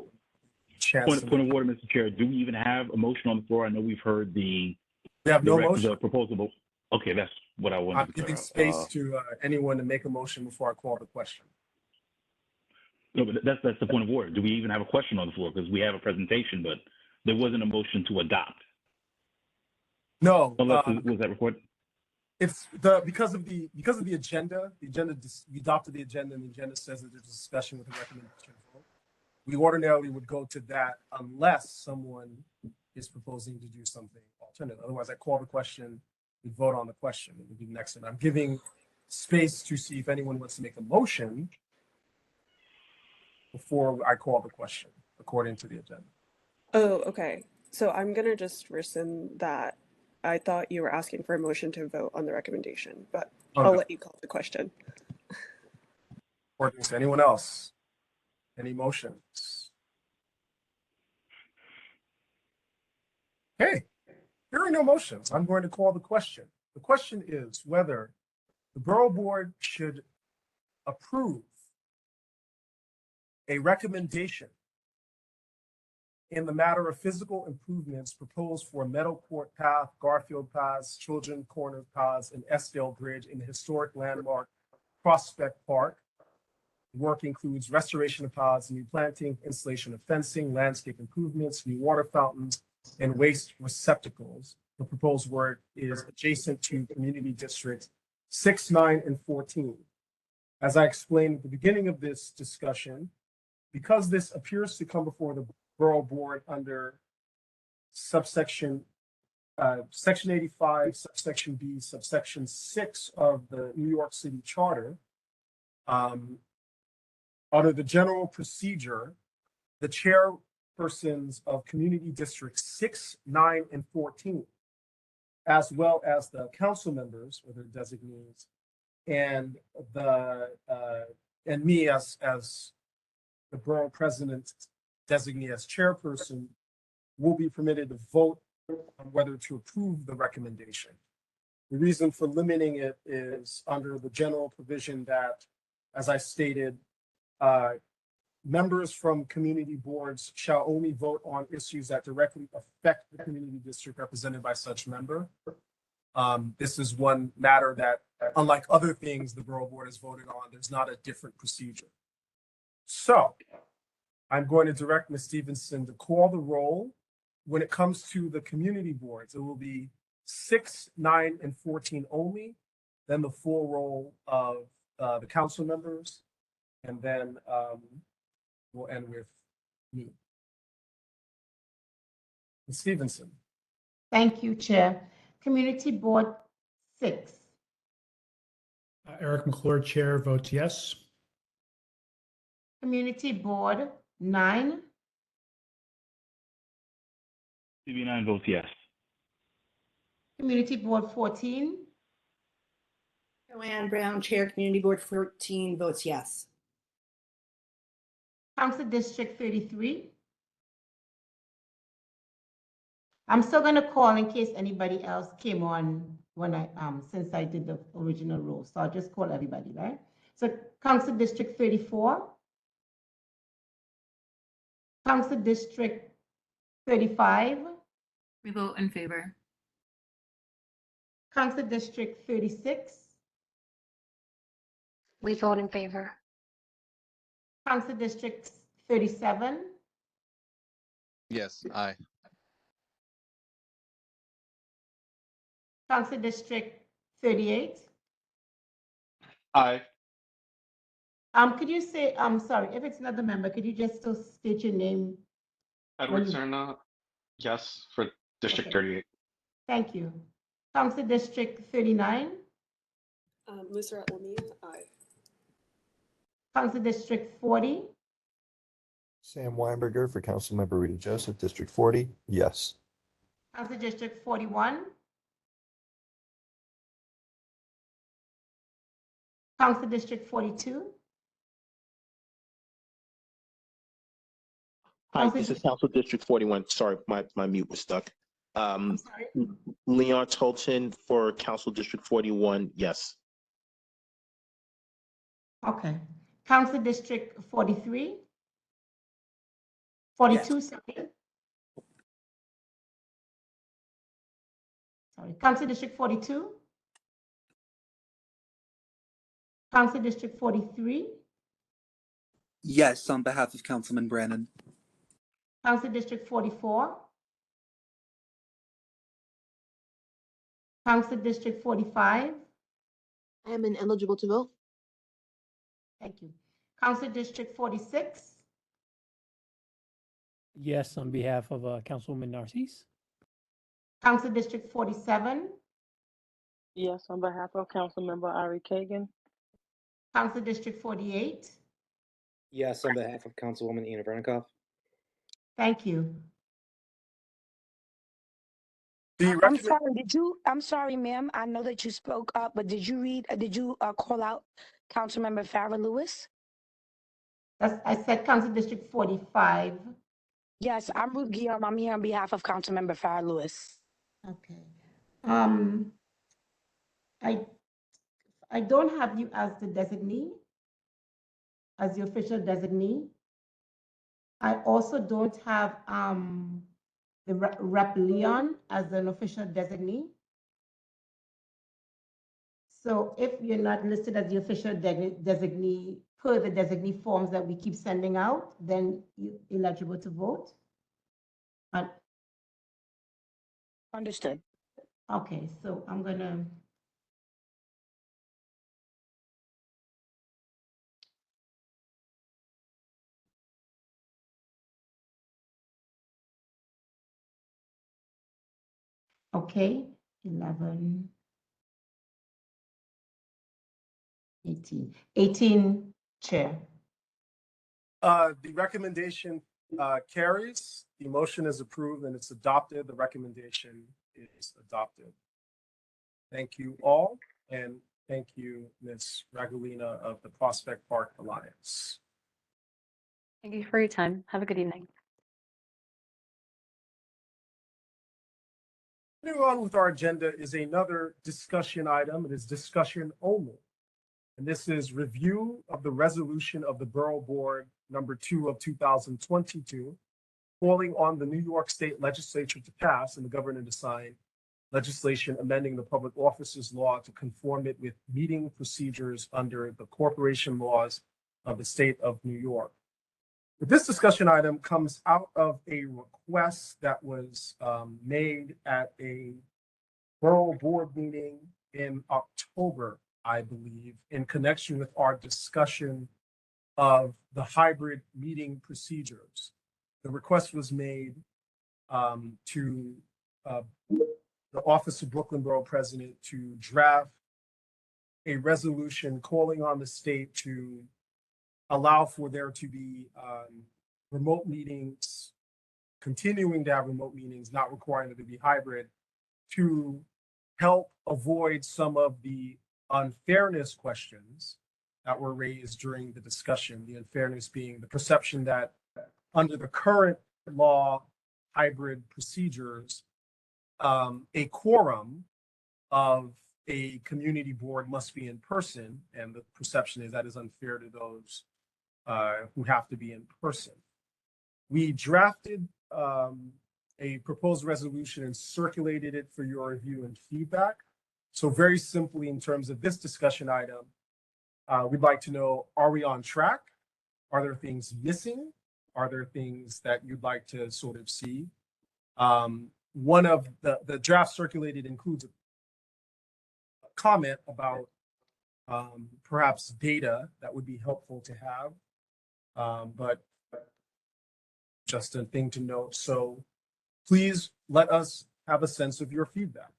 Point of order, Mr. Chair. Do we even have a motion on the floor? I know we've heard the. We have no motion. The proposal. Okay, that's what I wanted. I'm giving space to anyone to make a motion before I call the question. No, but that's the point of order. Do we even have a question on the floor? Because we have a presentation, but there wasn't a motion to adopt. No. Unless was that recorded? It's because of the agenda, we adopted the agenda, and the agenda says that there's a discussion with a recommendation vote. We ordinarily would go to that unless someone is proposing to do something alternative. Otherwise, I call the question, we vote on the question, and we do the next one. I'm giving space to see if anyone wants to make a motion before I call the question, according to the agenda. Oh, okay. So I'm gonna just rescind that. I thought you were asking for a motion to vote on the recommendation, but I'll let you call the question. Or is anyone else? Any motions? Okay, here are no motions. I'm going to call the question. The question is whether the Borough Board should approve a recommendation in the matter of physical improvements proposed for Meadow Court Path, Garfield Paths, Children Corner Paths, and Eskdale Bridge in the historic landmark Prospect Park. Work includes restoration of paths, new planting, installation of fencing, landscape improvements, new water fountains, and waste receptacles. The proposed work is adjacent to community districts 6, 9, and 14. As I explained at the beginning of this discussion, because this appears to come before the Borough Board under section 85, subsection B, subsection 6 of the New York City Charter, under the general procedure, the chairpersons of community districts 6, 9, and 14, as well as the council members or their designees, and me as the borough president designee as chairperson, will be permitted to vote on whether to approve the recommendation. The reason for limiting it is under the general provision that, as I stated, members from community boards shall only vote on issues that directly affect the community district represented by such member. This is one matter that, unlike other things the Borough Board has voted on, there's not a different procedure. So I'm going to direct Ms. Stevenson to call the roll. When it comes to the community boards, it will be 6, 9, and 14 only, then the full roll of the council members, and then we'll end with me. Ms. Stevenson. Thank you, Chair. Community Board 6. Eric McClure, Chair, votes yes. Community Board 9. CB9 votes yes. Community Board 14. Joanne Brown, Chair, Community Board 14, votes yes. Council District 33. I'm still going to call in case anybody else came on when since I did the original rule. So I'll just call everybody, right? So Council District 34. Council District 35. We vote in favor. Council District 36. We vote in favor. Council District 37. Yes, aye. Council District 38. Aye. Could you say, sorry, if it's not the member, could you just still state your name? Edward Serna, yes, for District 38. Thank you. Council District 39. Museret Lamia, aye. Council District 40. Sam Weinberger for Councilmember Rita Joseph, District 40, yes. Council District 41. Council District 42. Hi, this is Council District 41. Sorry, my mute was stuck. Leon Tolton for Council District 41, yes. Okay. Council District 43. 42, sorry. Sorry. Council District 42. Council District 43. Yes, on behalf of Councilman Brannon. Council District 44. Council District 45. I am ineligible to vote. Thank you. Council District 46. Yes, on behalf of Councilwoman Narcisse. Council District 47. Yes, on behalf of Councilmember Ari Kagan. Council District 48. Yes, on behalf of Councilwoman Ina Vernikoff. Thank you. I'm sorry, ma'am. I know that you spoke up, but did you call out Councilmember Farah Lewis? I said Council District 45. Yes, I'm Ruth Guillaume. I'm here on behalf of Councilmember Farah Lewis. Okay. I don't have you as the designee, as the official designee. I also don't have the Rep Leon as an official designee. So if you're not listed as the official designee per the designee forms that we keep sending out, then you're eligible to vote. Understood. Okay, so I'm gonna. Okay, 11, 18. 18, Chair. The recommendation carries. The motion is approved and it's adopted. The recommendation is adopted. Thank you all, and thank you, Ms. Ragulina of the Prospect Park Alliance. Thank you for your time. Have a good evening. Moving on with our agenda is another discussion item. It is discussion only. And this is review of the resolution of the Borough Board number 2 of 2022, calling on the New York State Legislature to pass and the governor to sign legislation amending the Public Offices Law to conform it with meeting procedures under the corporation laws of the state of New York. This discussion item comes out of a request that was made at a Borough Board meeting in October, I believe, in connection with our discussion of the hybrid meeting procedures. The request was made to the Office of Brooklyn Borough President to draft a resolution calling on the state to allow for there to be remote meetings, continuing to have remote meetings, not requiring them to be hybrid, to help avoid some of the unfairness questions that were raised during the discussion. The unfairness being the perception that under the current law, hybrid procedures, a quorum of a community board must be in person, and the perception is that is unfair to those who have to be in person. We drafted a proposed resolution and circulated it for your review and feedback. So very simply, in terms of this discussion item, we'd like to know, are we on track? Are there things missing? Are there things that you'd like to sort of see? One of the draft circulated includes a comment about perhaps data that would be helpful to have, but just a thing to note. So please let us have a sense of your feedback.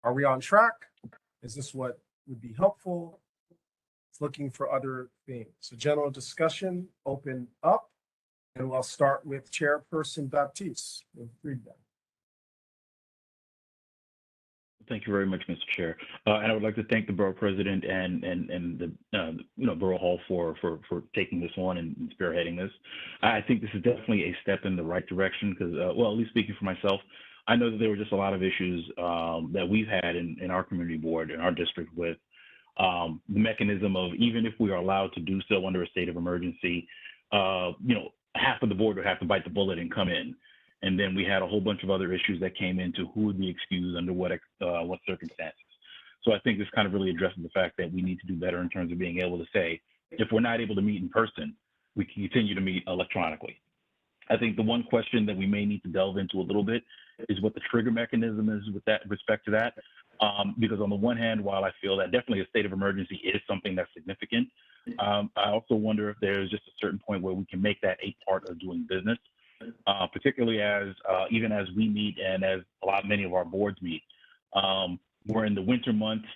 Are we on track? Is this what would be helpful? It's looking for other things. So general discussion open up, and we'll start with Chairperson Baptiste with feedback. Thank you very much, Mr. Chair. And I would like to thank the Borough President and the Borough Hall for taking this on and spearheading this. I think this is definitely a step in the right direction because, well, at least speaking for myself, I know that there were just a lot of issues that we've had in our community board, in our district, with the mechanism of, even if we are allowed to do so under a state of emergency, half of the board would have to bite the bullet and come in. And then we had a whole bunch of other issues that came into who would be excused under what circumstances. So I think this kind of really addresses the fact that we need to do better in terms of being able to say, if we're not able to meet in person, we can continue to meet electronically. I think the one question that we may need to delve into a little bit is what the trigger mechanism is with respect to that. Because on the one hand, while I feel that definitely a state of emergency is something that's significant, I also wonder if there's just a certain point where we can make that a part of doing business, particularly as even as we meet and as many of our boards meet. We're in the winter months.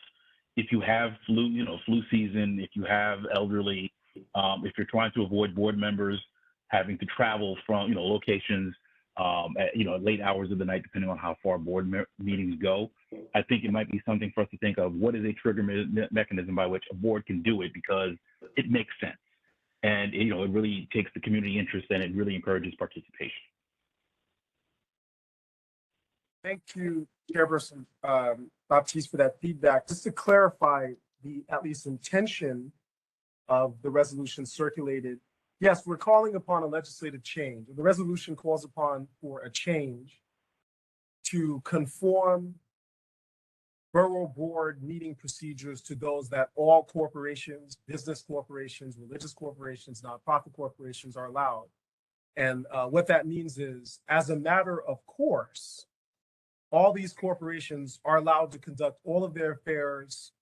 If you have flu season, if you have elderly, if you're trying to avoid board members having to travel from locations at late hours of the night, depending on how far board meetings go, I think it might be something for us to think of. What is a trigger mechanism by which a board can do it, because it makes sense, and it really takes the community interest and it really encourages participation. Thank you, Chairperson Baptiste, for that feedback. Just to clarify the at least intention of the resolution circulated, yes, we're calling upon a legislative change. The resolution calls upon for a change to conform Borough Board meeting procedures to those that all corporations, business corporations, religious corporations, nonprofit corporations are allowed. And what that means is, as a matter of course, all these corporations are allowed to conduct all of their affairs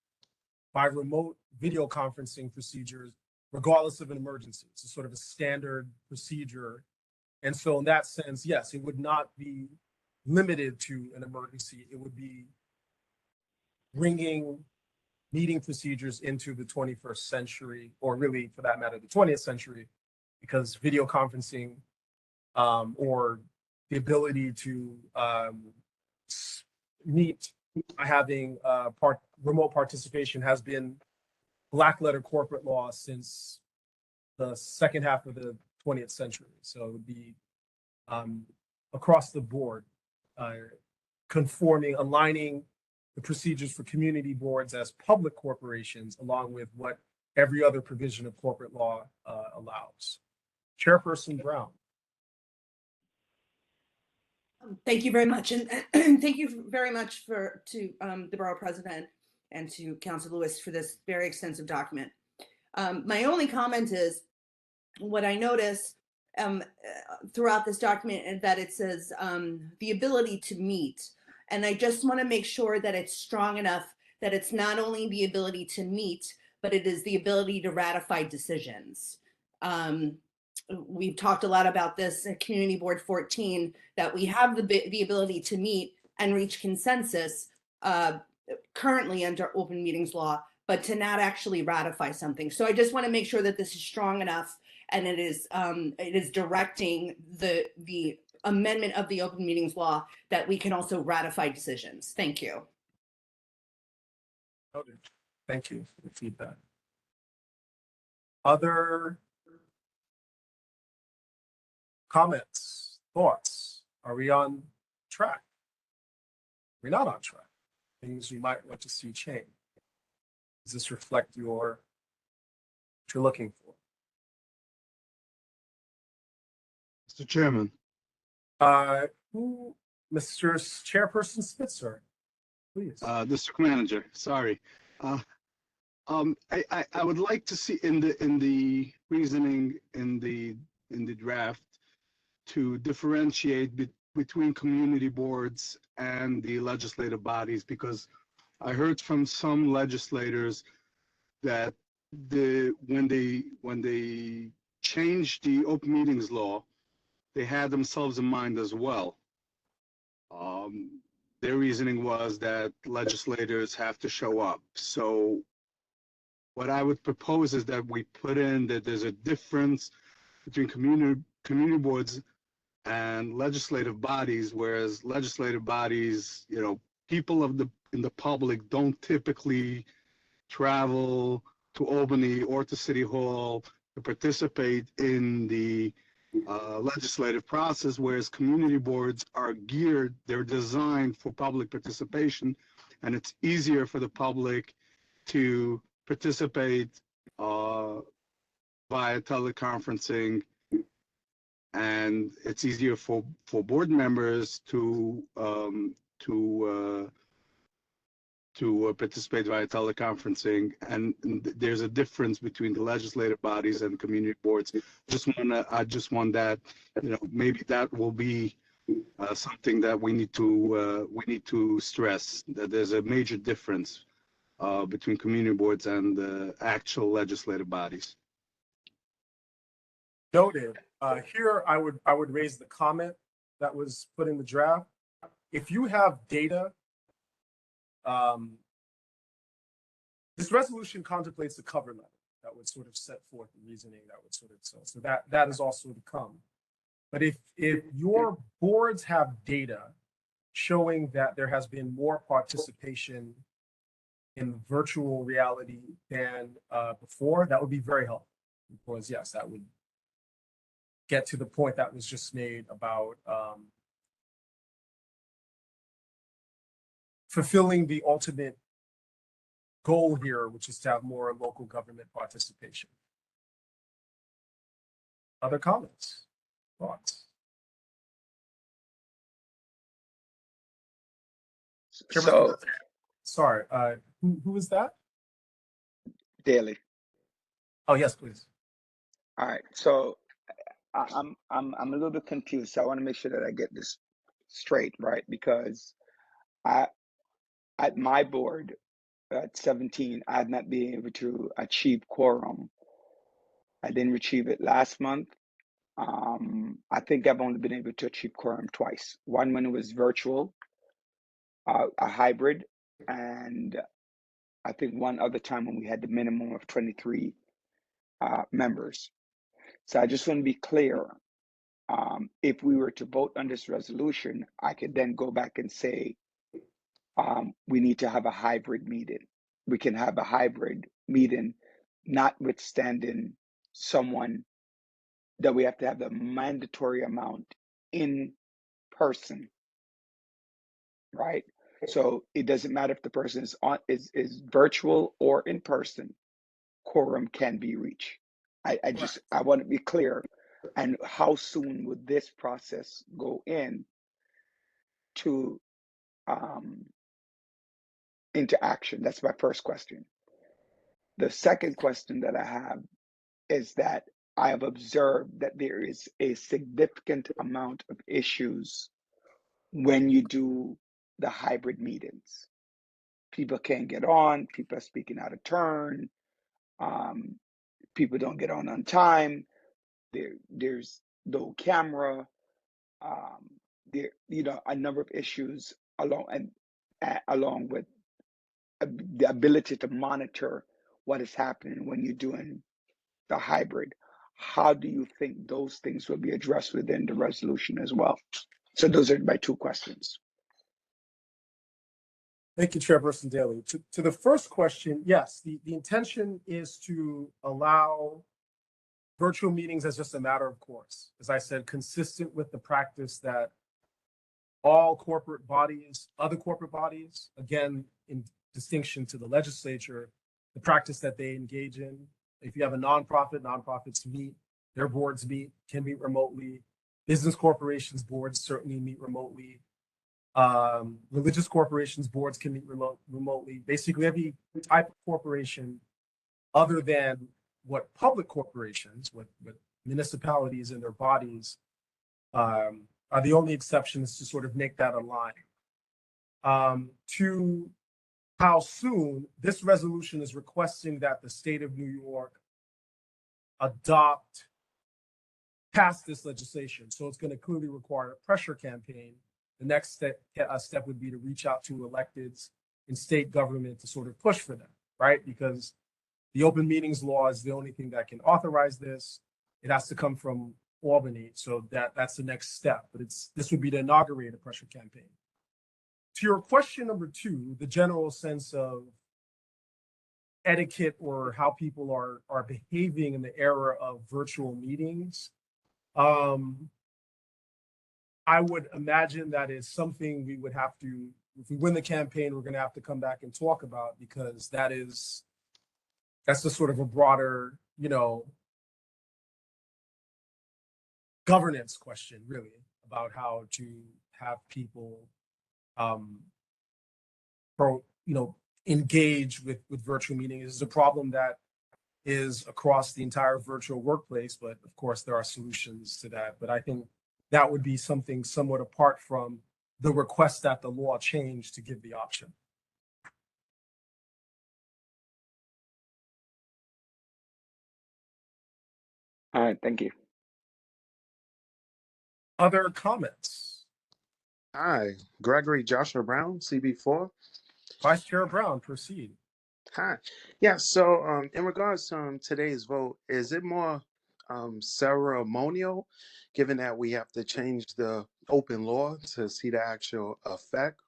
by remote video conferencing procedures, regardless of an emergency. It's a sort of a standard procedure. And so in that sense, yes, it would not be limited to an emergency. It would be bringing meeting procedures into the 21st century, or really, for that matter, the 20th century, because video conferencing or the ability to meet having remote participation has been black letter corporate law since the second half of the 20th century. So it would be across the board, aligning the procedures for community boards as public corporations, along with what every other provision of corporate law allows. Chairperson Brown. Thank you very much, and thank you very much to the Borough President and to Councilor Lewis for this very extensive document. My only comment is what I notice throughout this document is that it says the ability to meet, and I just want to make sure that it's strong enough that it's not only the ability to meet, but it is the ability to ratify decisions. We've talked a lot about this at Community Board 14, that we have the ability to meet and reach consensus currently under open meetings law, but to not actually ratify something. So I just want to make sure that this is strong enough, and it is directing the amendment of the open meetings law that we can also ratify decisions. Thank you. Noted. Thank you for the feedback. Other comments, thoughts? Are we on track? We're not on track. Things you might want to see change. Does this reflect what you're looking for? Mr. Chairman. Mr. Chairperson Spitzer, please. District Manager, sorry. I would like to see in the reasoning in the draft to differentiate between community boards and the legislative bodies, because I heard from some legislators that when they changed the open meetings law, they had themselves in mind as well. Their reasoning was that legislators have to show up. So what I would propose is that we put in that there's a difference between community boards and legislative bodies, whereas legislative bodies, people in the public don't typically travel to Albany or to City Hall to participate in the legislative process, whereas community boards are they're designed for public participation, and it's easier for the public to participate via teleconferencing, and it's easier for board members to participate via teleconferencing, and there's a difference between the legislative bodies and community boards. I just want that, maybe that will be something that we need to stress, that there's a major difference between community boards and the actual legislative bodies. Noted. Here, I would raise the comment that was put in the draft. If you have data, this resolution contemplates a cover letter that would sort of set forth the reasoning that would sort of so that is also to come. But if your boards have data showing that there has been more participation in virtual reality than before, that would be very helpful, because yes, that would get to the point that was just made about fulfilling the ultimate goal here, which is to have more local government participation. Other comments, thoughts? So, Sorry, who is that? Daly. Oh, yes, please. All right. So I'm a little bit confused. So I want to make sure that I get this straight, right? Because at my board at 17, I've not been able to achieve quorum. I didn't achieve it last month. I think I've only been able to achieve quorum twice. One when it was virtual, a hybrid, and I think one other time when we had the minimum of 23 members. So I just want to be clear. If we were to vote on this resolution, I could then go back and say, we need to have a hybrid meeting. We can have a hybrid meeting, notwithstanding someone that we have to have the mandatory amount in person, right? So it doesn't matter if the person is virtual or in person, quorum can be reached. I want to be clear. And how soon would this process go into action? That's my first question. The second question that I have is that I have observed that there is a significant amount of issues when you do the hybrid meetings. People can't get on, people are speaking out of turn, people don't get on time, there's no camera, a number of issues along with the ability to monitor what is happening when you're doing the hybrid. How do you think those things will be addressed within the resolution as well? So those are my two questions. Thank you, Chairperson Daly. To the first question, yes, the intention is to allow virtual meetings as just a matter of course. As I said, consistent with the practice that all corporate bodies, other corporate bodies, again, in distinction to the legislature, the practice that they engage in. If you have a nonprofit, nonprofits meet, their boards meet, can meet remotely. Business corporations boards certainly meet remotely. Religious corporations boards can meet remotely. Basically, every type of corporation other than what public corporations, what municipalities and their bodies are the only exceptions to sort of make that a line. To how soon, this resolution is requesting that the state of New York pass this legislation. So it's going to clearly require a pressure campaign. The next step would be to reach out to electeds in state government to sort of push for them, right? Because the open meetings law is the only thing that can authorize this. It has to come from Albany. So that's the next step, but this would be to inaugurate a pressure campaign. To your question number two, the general sense of etiquette or how people are behaving in the era of virtual meetings, I would imagine that is something we would have to, if we win the campaign, we're going to have to come back and talk about, because that's the sort of a broader, governance question, really, about how to have people engage with virtual meetings. Is a problem that is across the entire virtual workplace, but of course there are solutions to that. But I think that would be something somewhat apart from the request that the law change to give the option. All right, thank you. Other comments? Hi, Gregory Joshua Brown, CB4. Vice Chair Brown, proceed. Hi. Yeah, so in regards to today's vote, is it more ceremonial, given that we have to change the open law to see the actual effect?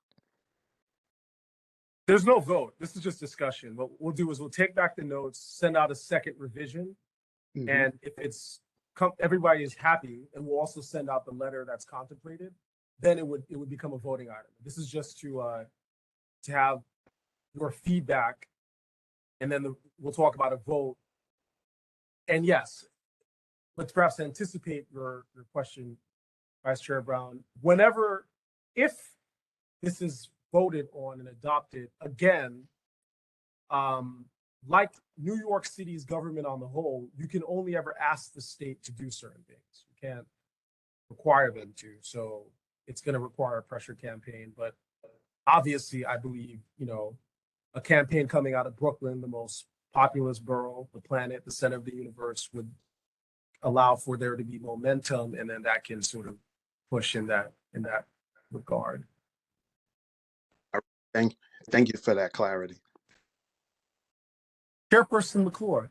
There's no vote. This is just discussion. What we'll do is we'll take back the notes, send out a second revision, and if it's everybody is happy, and we'll also send out the letter that's contemplated, then it would become a voting item. This is just to have your feedback, and then we'll talk about a vote. And yes, let's perhaps anticipate your question, Vice Chair Brown. If this is voted on and adopted, again, like New York City's government on the whole, you can only ever ask the state to do certain things. You can't require them to. So it's going to require a pressure campaign. But obviously, I believe, a campaign coming out of Brooklyn, the most populous borough, the planet, the center of the universe, would allow for there to be momentum, and then that can sort of push in that regard. Thank you for that clarity. Chairperson McClure.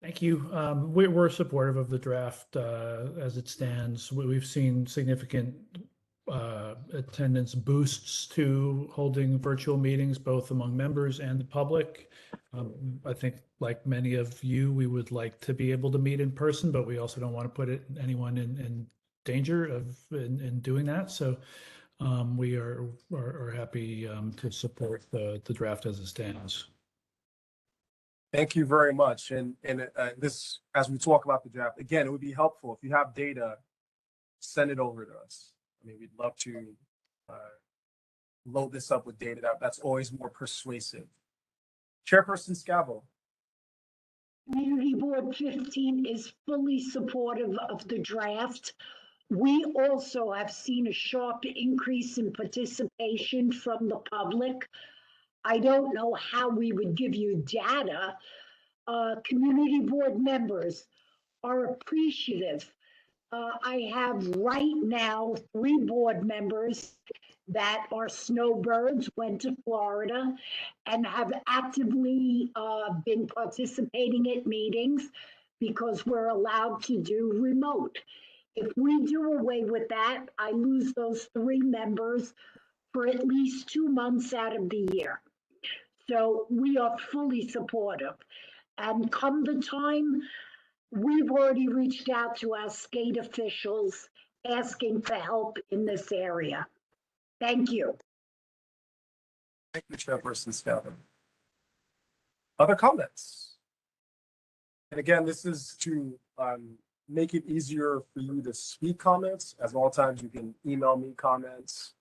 Thank you. We're supportive of the draft as it stands. We've seen significant attendance boosts to holding virtual meetings, both among members and the public. I think, like many of you, we would like to be able to meet in person, but we also don't want to put anyone in danger in doing that. So we are happy to support the draft as it stands. Thank you very much. And this, as we talk about the draft, again, it would be helpful if you have data, send it over to us. I mean, we'd love to load this up with data. That's always more persuasive. Chairperson Scavo. Community Board 15 is fully supportive of the draft. We also have seen a sharp increase in participation from the public. I don't know how we would give you data. Community Board members are appreciative. I have right now 3 board members that are snowbirds, went to Florida, and have actively been participating at meetings because we're allowed to do remote. If we do away with that, I lose those 3 members for at least 2 months out of the year. So we are fully supportive. And come the time, we've already reached out to our state officials asking for help in this area. Thank you. Thank you, Chairperson Scavo. Other comments? And again, this is to make it easier for you to speak comments. As all times, you can email me comments,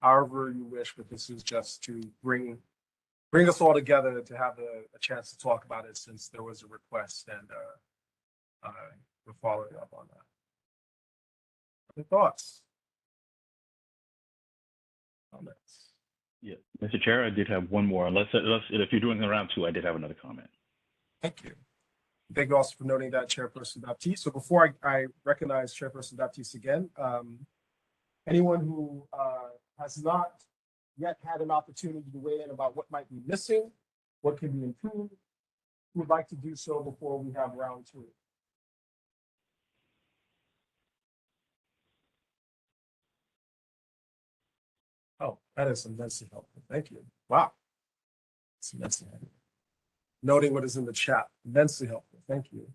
however you wish, but this is just to bring us all together to have a chance to talk about it, since there was a request, and we're following up on that. Other thoughts? Comments? Yeah, Mr. Chair, I did have one more. Unless if you're doing round 2, I did have another comment. Thank you. Thank you also for noting that, Chairperson Baptiste. So before I recognize Chairperson Baptiste again, anyone who has not yet had an opportunity to weigh in about what might be missing, what can be improved, would like to do so before we have round 2. Oh, that is immensely helpful. Thank you. Wow. It's immensely helpful. Noting what is in the chat, immensely helpful. Thank you.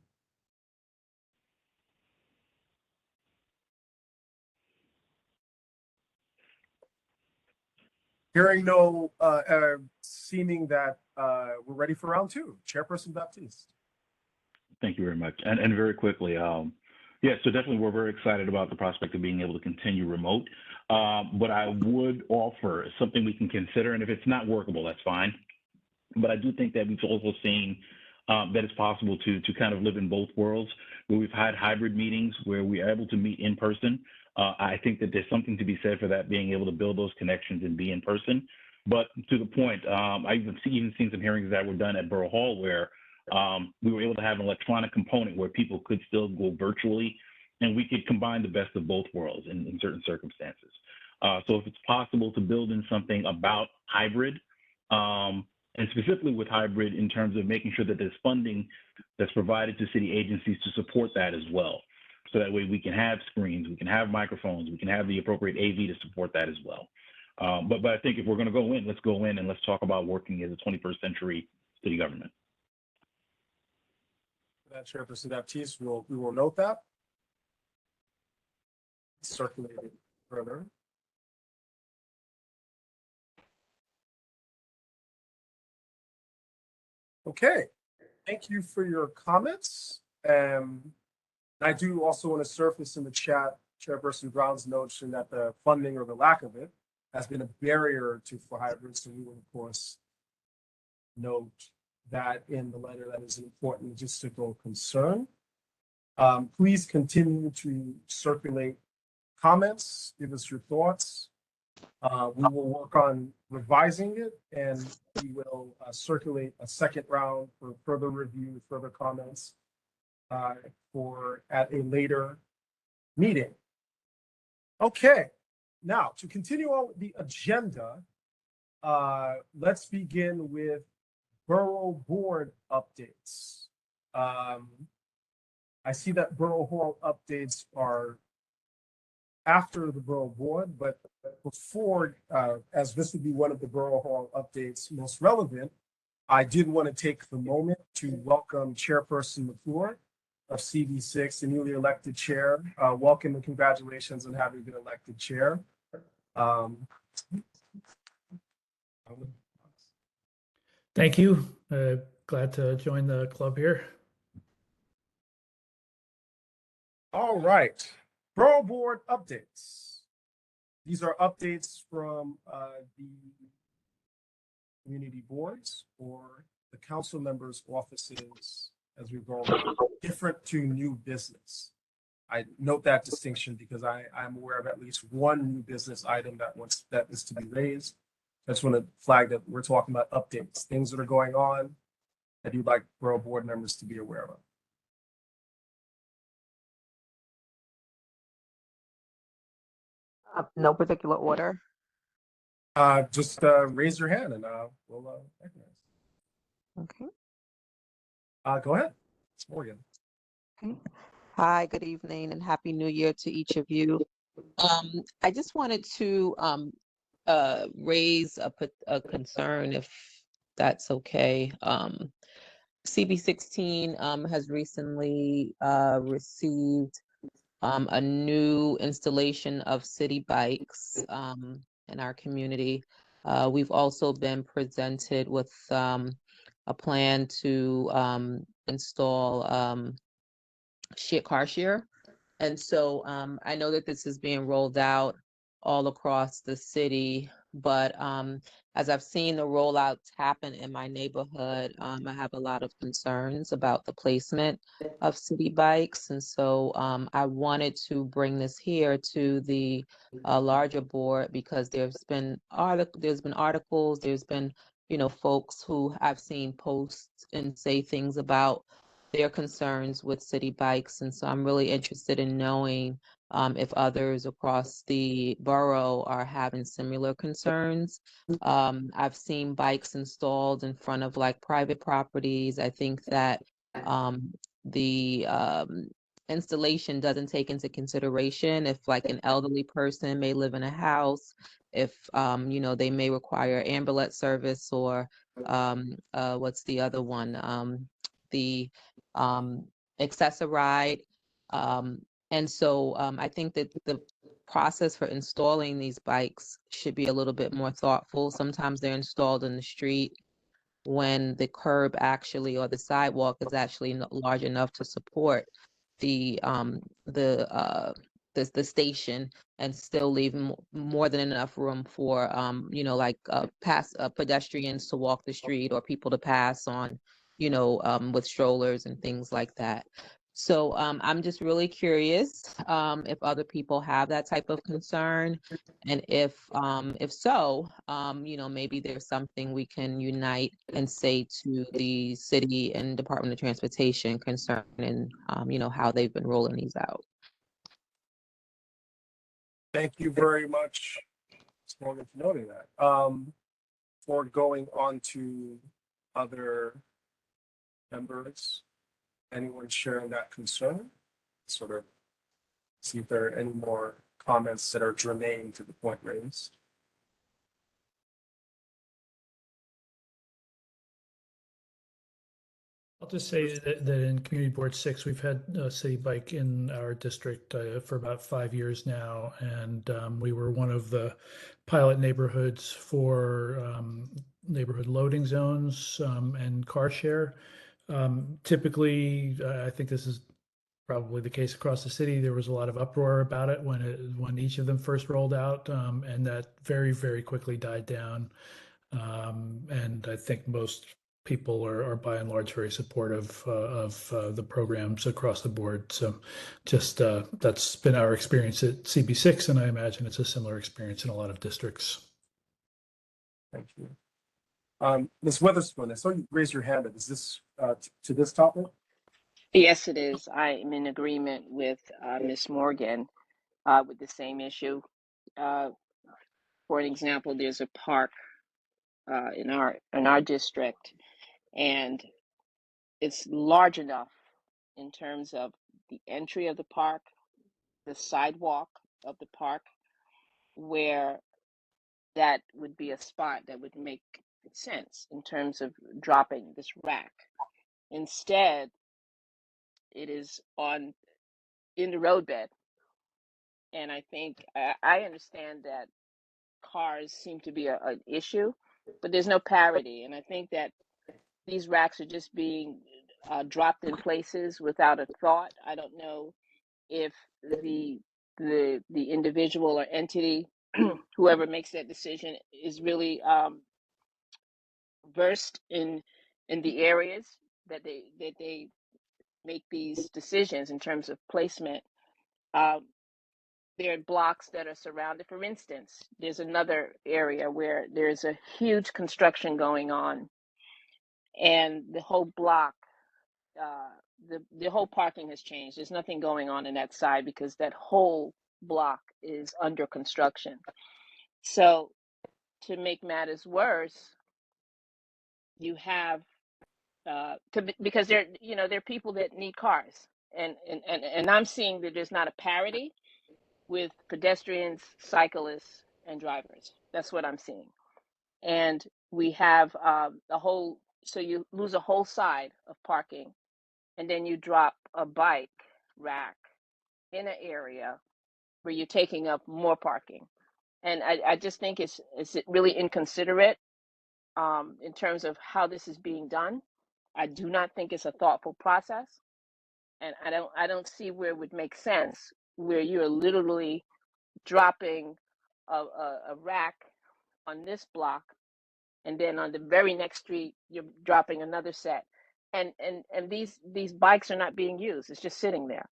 Hearing no, seeming that we're ready for round 2. Chairperson Baptiste. Thank you very much. And very quickly, yeah, so definitely we're very excited about the prospect of being able to continue remote. But I would offer something we can consider, and if it's not workable, that's fine. But I do think that we've also seen that it's possible to kind of live in both worlds, where we've had hybrid meetings where we are able to meet in person. I think that there's something to be said for that, being able to build those connections and be in person. But to the point, I even seen some hearings that were done at Borough Hall where we were able to have an electronic component where people could still go virtually, and we could combine the best of both worlds in certain circumstances. So if it's possible to build in something about hybrid, and specifically with hybrid in terms of making sure that there's funding that's provided to city agencies to support that as well. So that way we can have screens, we can have microphones, we can have the appropriate AV to support that as well. But I think if we're going to go in, let's go in and let's talk about working as a 21st century city government. That Chairperson Baptiste, we will note that. Circulate it further. Okay, thank you for your comments. I do also want to surface in the chat Chairperson Brown's notion that the funding or the lack of it has been a barrier for hybrids. So we will, of course, note that in the letter. That is an important logistical concern. Please continue to circulate comments, give us your thoughts. We will work on revising it, and we will circulate a second round for further review, further comments for at a later meeting. Okay, now to continue on with the agenda, let's begin with Borough Board updates. I see that Borough Hall updates are after the Borough Board, but before, as this would be one of the Borough Hall updates most relevant, I did want to take the moment to welcome Chairperson McClure of CV6, the newly elected chair. Welcome and congratulations on having been elected chair. Thank you. Glad to join the club here. All right, Borough Board updates. These are updates from the community boards or the council members' offices as we go around, different to new business. I note that distinction because I'm aware of at least one new business item that is to be raised. I just want to flag that we're talking about updates, things that are going on that you'd like Borough Board members to be aware of. No particular order. Just raise your hand and we'll recognize. Okay. Go ahead. It's Morgan. Okay. Hi, good evening and Happy New Year to each of you. I just wanted to raise a concern, if that's okay. CB16 has recently received a new installation of city bikes in our community. We've also been presented with a plan to install car share. And so I know that this is being rolled out all across the city, but as I've seen the rollouts happen in my neighborhood, I have a lot of concerns about the placement of city bikes. And so I wanted to bring this here to the larger board because there's been articles, there's been, folks who I've seen post and say things about their concerns with city bikes. And so I'm really interested in knowing if others across the borough are having similar concerns. I've seen bikes installed in front of like private properties. I think that the installation doesn't take into consideration if like an elderly person may live in a house, if they may require ambulance service or what's the other one? The accessoride. And so I think that the process for installing these bikes should be a little bit more thoughtful. Sometimes they're installed in the street when the curb actually or the sidewalk is actually not large enough to support the station and still leave more than enough room for pedestrians to walk the street or people to pass on with strollers and things like that. So I'm just really curious if other people have that type of concern, and if so, maybe there's something we can unite and say to the city and Department of Transportation concerning how they've been rolling these out. Thank you very much, Ms. Morgan, for noting that. For going on to other members, anyone sharing that concern, sort of see if there are any more comments that are germane to the point raised. I'll just say that in Community Board 6, we've had City Bike in our district for about 5 years now, and we were one of the pilot neighborhoods for neighborhood loading zones and car share. Typically, I think this is probably the case across the city. There was a lot of uproar about it when each of them first rolled out, and that very, very quickly died down. And I think most people are by and large very supportive of the programs across the board. So just that's been our experience at CB6, and I imagine it's a similar experience in a lot of districts. Thank you. Ms. Witherspoon, I saw you raise your hand. Is this to this topic? Yes, it is. I am in agreement with Ms. Morgan with the same issue. For an example, there's a park in our district, and it's large enough in terms of the entry of the park, the sidewalk of the park, where that would be a spot that would make sense in terms of dropping this rack. Instead, it is in the roadbed. And I think I understand that cars seem to be an issue, but there's no parity. And I think that these racks are just being dropped in places without a thought. I don't know if the individual or entity, whoever makes that decision, is really versed in the areas that they make these decisions in terms of placement. There are blocks that are surrounded. For instance, there's another area where there's a huge construction going on, and the whole block, the whole parking has changed. There's nothing going on that side because that whole block is under construction. So to make matters worse, you have because there are people that need cars, and I'm seeing that there's not a parity with pedestrians, cyclists, and drivers. That's what I'm seeing. And we have so you lose a whole side of parking, and then you drop a bike rack in an area where you're taking up more parking. And I just think it's really inconsiderate in terms of how this is being done. I do not think it's a thoughtful process. And I don't see where it would make sense where you're literally dropping a rack on this block, and then on the very next street you're dropping another set, and these bikes are not being used. It's just sitting there.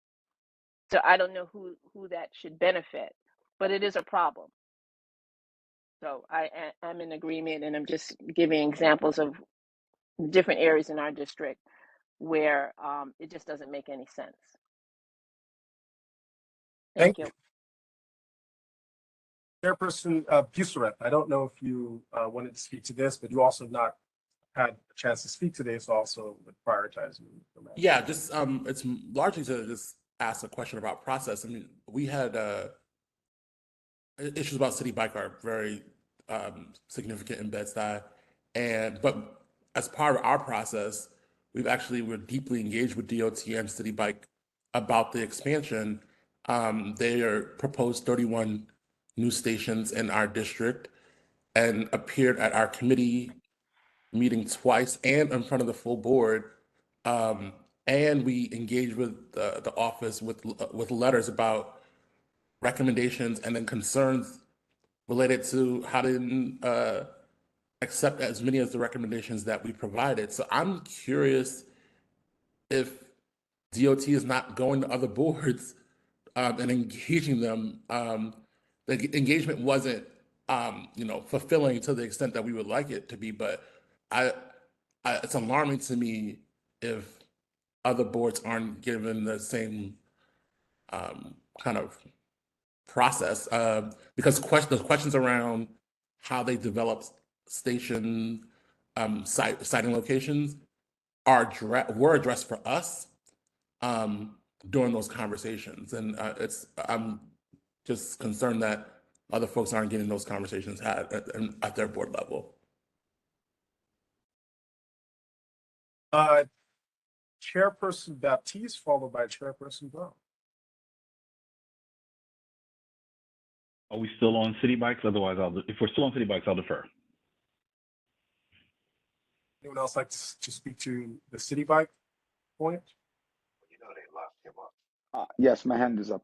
So I don't know who that should benefit, but it is a problem. So I'm in agreement, and I'm just giving examples of different areas in our district where it just doesn't make any sense. Thank you. Chairperson Busseret, I don't know if you wanted to speak to this, but you also have not had a chance to speak today, so also with prioritizing. Yeah, just it's largely to just ask a question about process. I mean, we had issues about City Bike are very significant in Bed-Stuy, but as part of our process, we're deeply engaged with DOT and City Bike about the expansion. They are proposed 31 new stations in our district and appeared at our committee meeting twice and in front of the full board. And we engaged with the office with letters about recommendations and then concerns related to how to accept as many of the recommendations that we provided. So I'm curious if DOT is not going to other boards and engaging them. The engagement wasn't, fulfilling to the extent that we would like it to be. But it's alarming to me if other boards aren't given the same kind of process, because the questions around how they develop station siting locations were addressed for us during those conversations, and I'm just concerned that other folks aren't getting those conversations had at their board level. Chairperson Baptiste, followed by Chairperson Brown. Are we still on city bikes? Otherwise, if we're still on city bikes, I'll defer. Anyone else like to speak to the city bike point? Yes, my hand is up.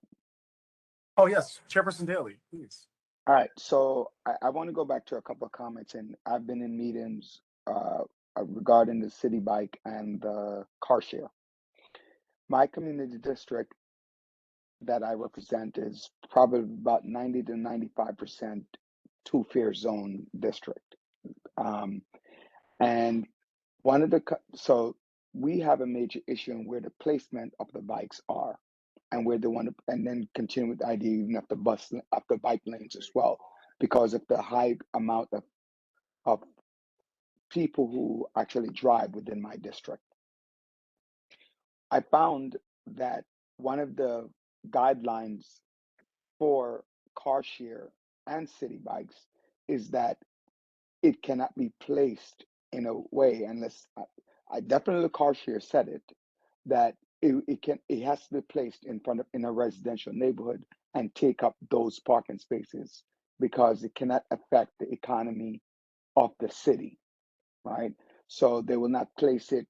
Oh, yes, Chairperson Daly, please. All right, so I want to go back to a couple of comments, and I've been in meetings regarding the city bike and the car share. My community district that I represent is probably about 90 to 95% two-fare zone district. And so we have a major issue in where the placement of the bikes are and where they want to, and then continue with the idea even of the bike lanes as well, because of the high amount of people who actually drive within my district. I found that one of the guidelines for car share and city bikes is that it cannot be placed in a way unless I definitely the car share said it, that it has to be placed in a residential neighborhood and take up those parking spaces because it cannot affect the economy of the city, right? So they will not place it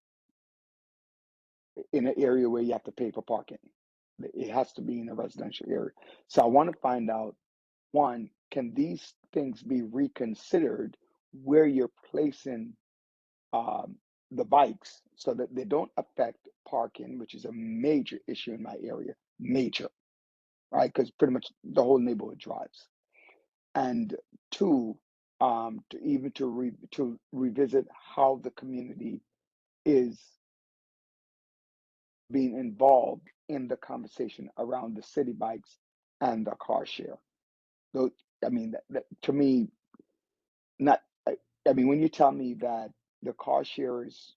in an area where you have to pay for parking. It has to be in a residential area. So I want to find out, one, can these things be reconsidered where you're placing the bikes so that they don't affect parking, which is a major issue in my area, major, right? Because pretty much the whole neighborhood drives. And two, to revisit how the community is being involved in the conversation around the city bikes and the car share. So, I mean, that to me, when you tell me that the car share is,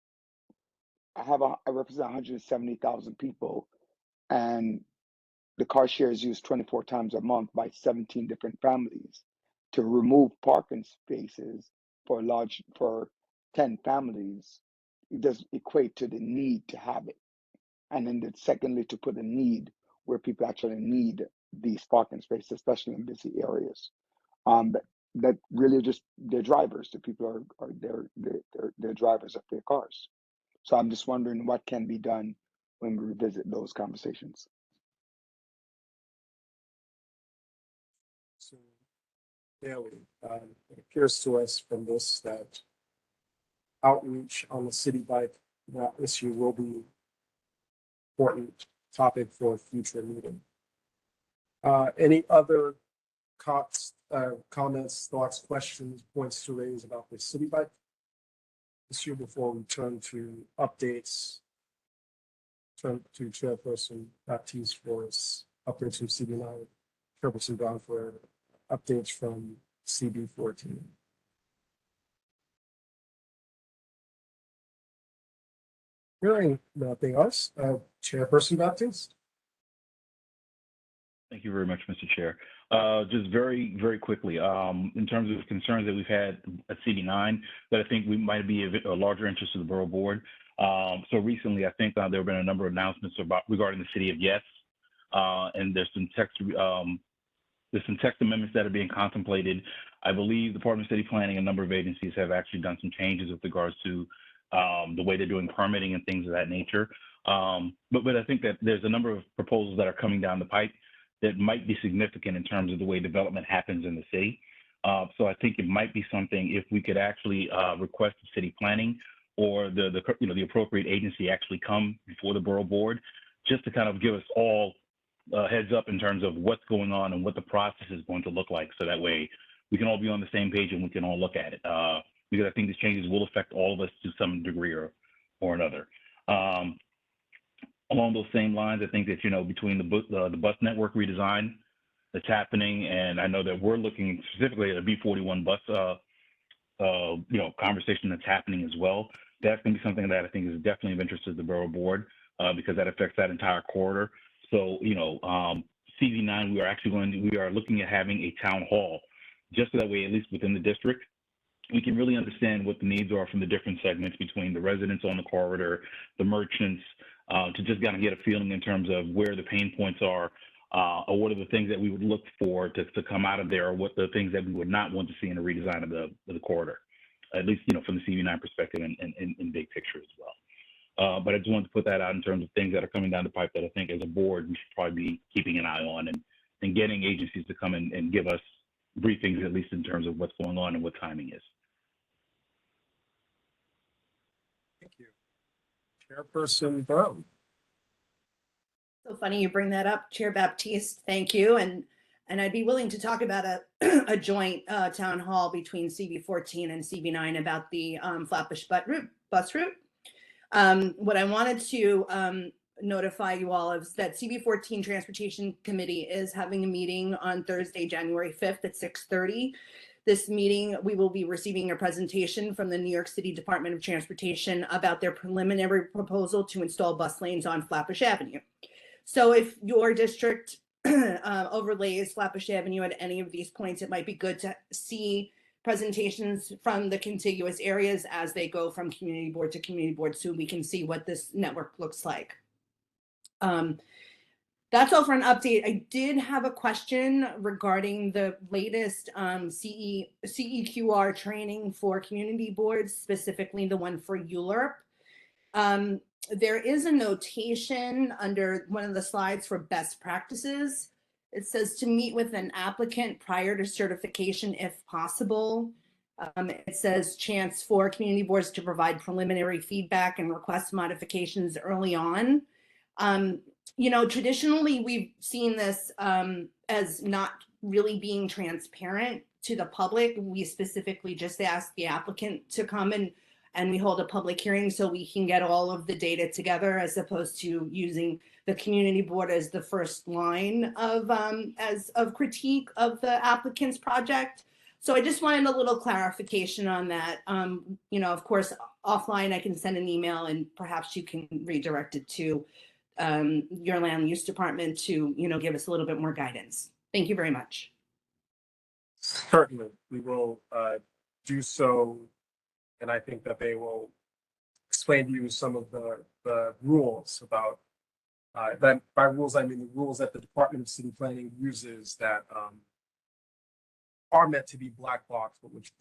I represent 170,000 people, and the car share is used 24 times a month by 17 different families. To remove parking spaces for 10 families, it doesn't equate to the need to have it. And then secondly, to put a need where people actually need these parking spaces, especially in busy areas. That really just they're drivers. The people are they're drivers of their cars. So I'm just wondering what can be done when we revisit those conversations. So, Daly, it appears to us from this that outreach on the city bike issue will be important topic for a future meeting. Any other comments, thoughts, questions, points to raise about the city bike issue before we turn to updates? Turn to Chairperson Baptiste for his updates from CB9, Chairperson Brown for updates from CB14. Hearing nothing else, Chairperson Baptiste. Thank you very much, Mr. Chair. Just very, very quickly, in terms of concerns that we've had at CD9, that I think we might be a larger interest to the Borough Board. So recently, I think there have been a number of announcements regarding the City of Yes, and there's some text amendments that are being contemplated. I believe the Department of City Planning, a number of agencies have actually done some changes with regards to the way they're doing permitting and things of that nature. But I think that there's a number of proposals that are coming down the pipe that might be significant in terms of the way development happens in the city. So I think it might be something if we could actually request the city planning or the appropriate agency actually come before the borough board, just to kind of give us all heads up in terms of what's going on and what the process is going to look like. So that way we can all be on the same page and we can all look at it. Because I think these changes will affect all of us to some degree or another. Along those same lines, I think that, between the bus network redesign that's happening, and I know that we're looking specifically at a B41 bus, conversation that's happening as well. That's going to be something that I think is definitely of interest to the borough board because that affects that entire corridor. So, CV9, we are looking at having a town hall, just so that way, at least within the district, we can really understand what the needs are from the different segments between the residents on the corridor, the merchants, to just kind of get a feeling in terms of where the pain points are, or what are the things that we would look for to come out of there, or what the things that we would not want to see in a redesign of the corridor, at least, from the CV9 perspective and big picture as well. But I just wanted to put that out in terms of things that are coming down the pipe that I think as a board, we should probably be keeping an eye on and getting agencies to come and give us briefings, at least in terms of what's going on and what timing is. Thank you. Chairperson Brown. So funny you bring that up, Chair Baptiste. Thank you. And I'd be willing to talk about a joint town hall between CB14 and CB9 about the Flatbush bus route. What I wanted to notify you all is that CB14 Transportation Committee is having a meeting on Thursday, January 5th at 6:30. This meeting, we will be receiving a presentation from the New York City Department of Transportation about their preliminary proposal to install bus lanes on Flatbush Avenue. So if your district overlays Flatbush Avenue at any of these points, it might be good to see presentations from the contiguous areas as they go from community board to community board, so we can see what this network looks like. That's all for an update. I did have a question regarding the latest CEQR training for community boards, specifically the one for ULURP. There is a notation under one of the slides for best practices. It says to meet with an applicant prior to certification if possible. It says chance for community boards to provide preliminary feedback and request modifications early on. Traditionally we've seen this as not really being transparent to the public. We specifically just ask the applicant to come and we hold a public hearing so we can get all of the data together, as opposed to using the community board as the first line of critique of the applicant's project. So I just wanted a little clarification on that. Of course, offline I can send an email and perhaps you can redirect it to your land use department to, give us a little bit more guidance. Thank you very much. Certainly, we will do so. And I think that they will explain to you some of the rules about that. By rules, I mean the rules that the Department of City Planning uses that are meant to be black box, but which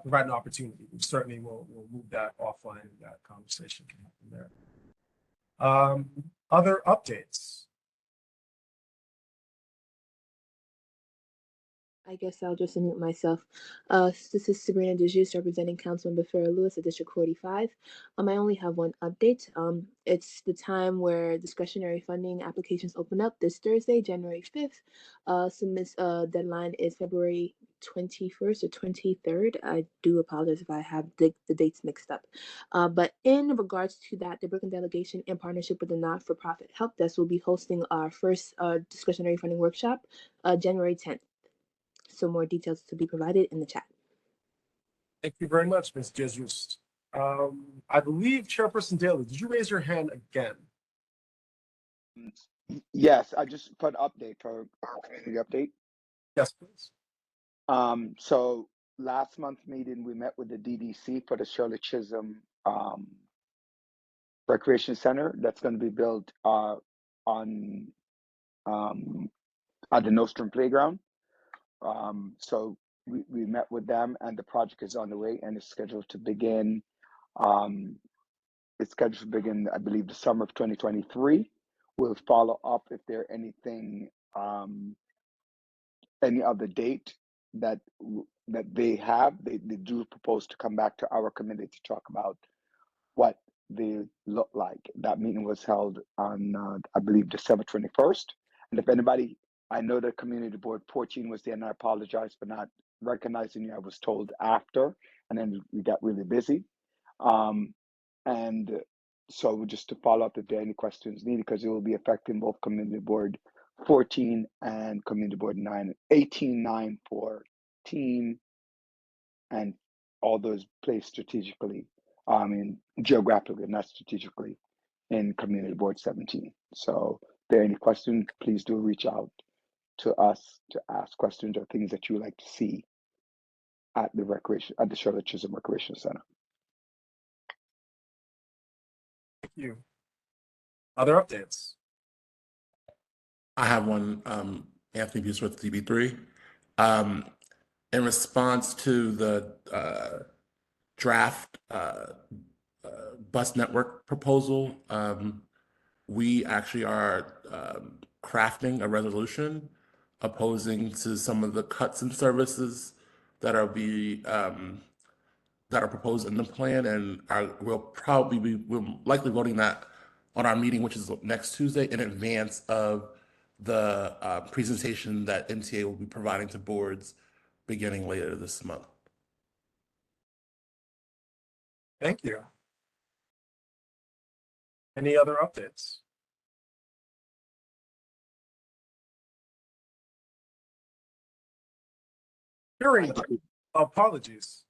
provide an opportunity. We certainly will move that offline and that conversation can happen there. Other updates? I guess I'll just unmute myself. This is Sabrina DeJuice representing Councilmember Farrah Lewis of District 45. I only have one update. It's the time where discretionary funding applications open up this Thursday, January 5th. Submit deadline is February 21st or 23rd. I do apologize if I have the dates mixed up. But in regards to that, the Brooklyn delegation, in partnership with the not-for-profit Help Desk, will be hosting our first discretionary funding workshop January 10th. So more details to be provided in the chat. Thank you very much, Ms. Jesus. I believe Chairperson Daly, did you raise your hand again? Yes, I just put update for community update. Yes, please. So last month's meeting, we met with the DDC for the Shirley Chisholm Recreation Center that's going to be built at the Nostrum Playground. So we met with them and the project is on the way and it's scheduled to begin. It's scheduled to begin, I believe, the summer of 2023. We'll follow up if there anything, any other date that they have. They do propose to come back to our committee to talk about what they look like. That meeting was held on, I believe, December 21st. And if anybody, I know the community board 14 was there, and I apologize for not recognizing you. I was told after, and then we got really busy. And so just to follow up if there are any questions needed, because it will be affecting both community board 14 and community board 18, 9, 14, and all those placed strategically, geographically, not strategically, in community board 17. So if there are any questions, please do reach out to us to ask questions or things that you like to see at the Charlotte Chisholm Recreation Center. Thank you. Other updates? I have one, Anthony Buse with DB3. In response to the draft bus network proposal, we actually are crafting a resolution opposing to some of the cuts in services that are proposed in the plan, and we'll likely voting that on our meeting, which is next Tuesday, in advance of the presentation that MTA will be providing to boards beginning later this month. Thank you. Any other updates? Hearing, apologies.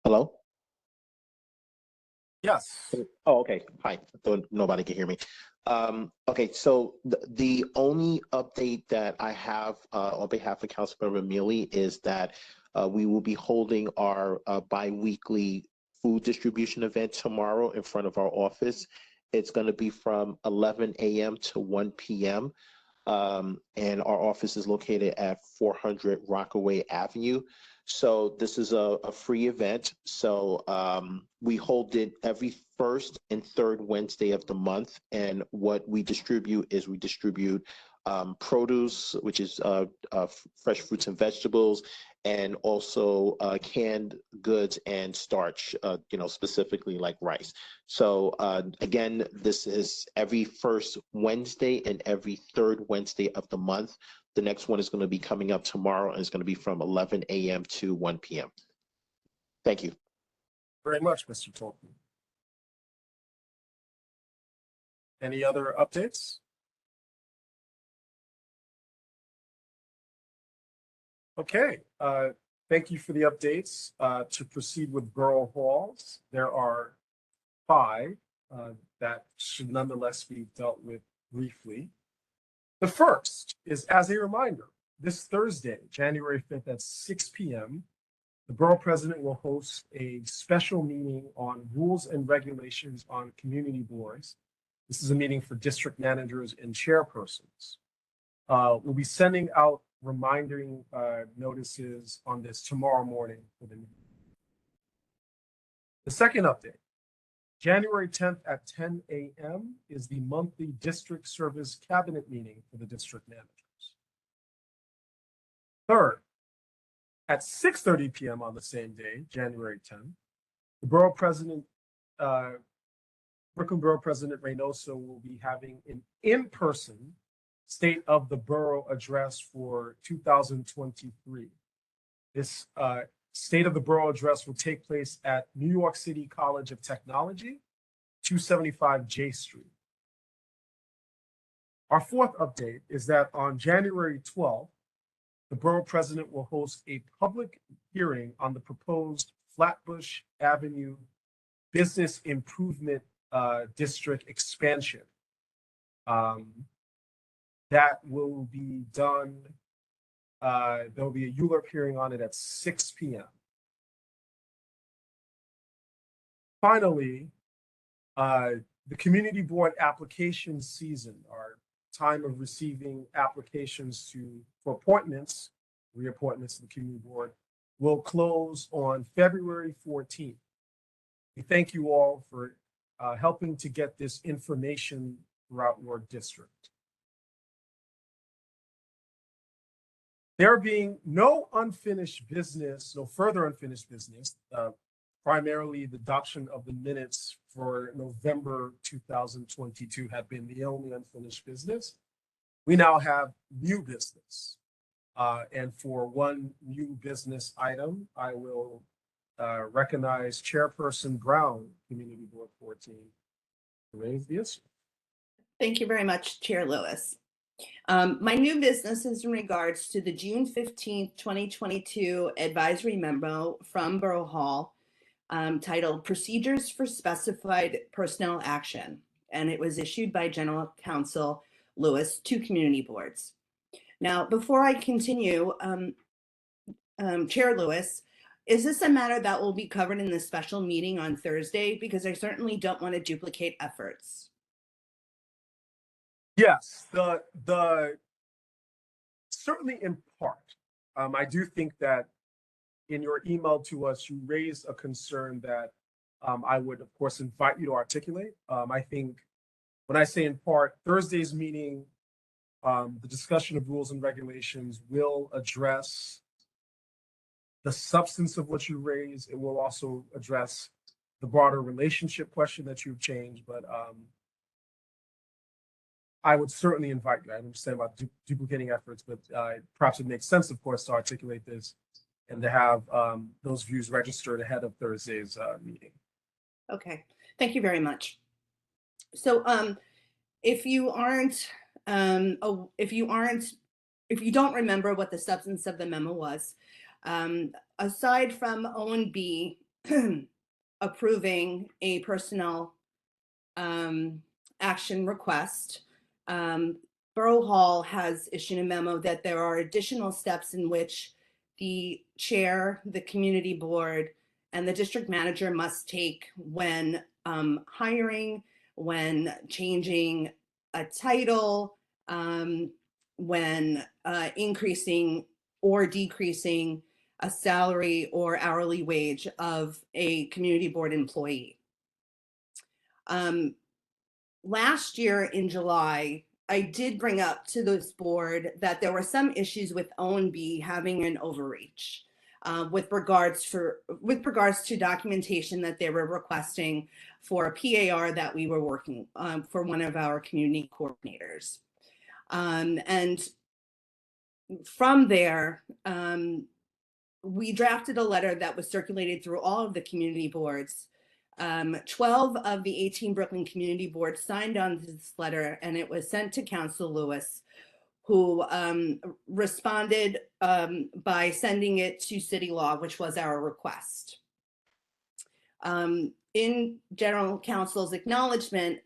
Hello? Yes. Oh, okay. Hi. I thought nobody could hear me. Okay, so the only update that I have on behalf of Councilmember Mealy is that we will be holding our bi-weekly food distribution event tomorrow in front of our office. It's going to be from 11 a.m. to 1 p.m. And our office is located at 400 Rockaway Avenue. So this is a free event. So we hold it every first and third Wednesday of the month. And what we distribute is we distribute produce, which is fresh fruits and vegetables, and also canned goods and starch, specifically like rice. So again, this is every first Wednesday and every third Wednesday of the month. The next one is going to be coming up tomorrow, and it's going to be from 11 a.m. to 1 p.m. Thank you. Very much, Mr. Tolkien. Any other updates? Okay, thank you for the updates. To proceed with Borough Halls, there are 5 that should nonetheless be dealt with briefly. The first is, as a reminder, this Thursday, January 5th at 6 p.m., the Borough President will host a special meeting on rules and regulations on community boards. This is a meeting for district managers and chairpersons. We'll be sending out reminding notices on this tomorrow morning for the meeting. The second update, January 10th at 10 a.m. is the monthly district service cabinet meeting for the district managers. Third, at 6:30 p.m. on the same day, January 10th, the Borough President, Brooklyn Borough President Reynoso will be having an in-person State of the Borough address for 2023. This State of the Borough address will take place at New York City College of Technology, 275 J Street. Our fourth update is that on January 12th, the Borough President will host a public hearing on the proposed Flatbush Avenue Business Improvement District expansion. That will be done, there will be a ULURP hearing on it at 6 p.m. Finally, the community board application season, our time of receiving applications for appointments, reappointments to the community board, will close on February 14th. We thank you all for helping to get this information throughout your district. There being no unfinished business, no further unfinished business, primarily the adoption of the minutes for November 2022 have been the only unfinished business. We now have new business. And for one new business item, I will recognize Chairperson Brown, Community Board 14, to raise the issue. Thank you very much, Chair Lewis. My new business is in regards to the June 15th, 2022 advisory memo from Borough Hall titled Procedures for Specified Personnel Action. And it was issued by General Counsel Lewis to community boards. Now, before I continue, Chair Lewis, is this a matter that will be covered in the special meeting on Thursday? Because I certainly don't want to duplicate efforts. Yes, certainly in part. I do think that in your email to us, you raised a concern that I would, of course, invite you to articulate. I think when I say in part, Thursday's meeting, the discussion of rules and regulations will address the substance of what you raise. It will also address the broader relationship question that you've changed, but I would certainly invite you. I understand about duplicating efforts, but perhaps it makes sense, of course, to articulate this and to have those views registered ahead of Thursday's meeting. Okay, thank you very much. So if you don't remember what the substance of the memo was, aside from O&B approving a personnel action request, Borough Hall has issued a memo that there are additional steps in which the chair, the community board, and the district manager must take when hiring, when changing a title, when increasing or decreasing a salary or hourly wage of a community board employee. Last year in July, I did bring up to this board that there were some issues with O&B having an overreach with regards to documentation that they were requesting for a PAR that we were working for one of our community coordinators. And from there, we drafted a letter that was circulated through all of the community boards. 12 of the 18 Brooklyn community boards signed on this letter, and it was sent to Council Lewis, who responded by sending it to City Law, which was our request. In General Counsel's acknowledgement,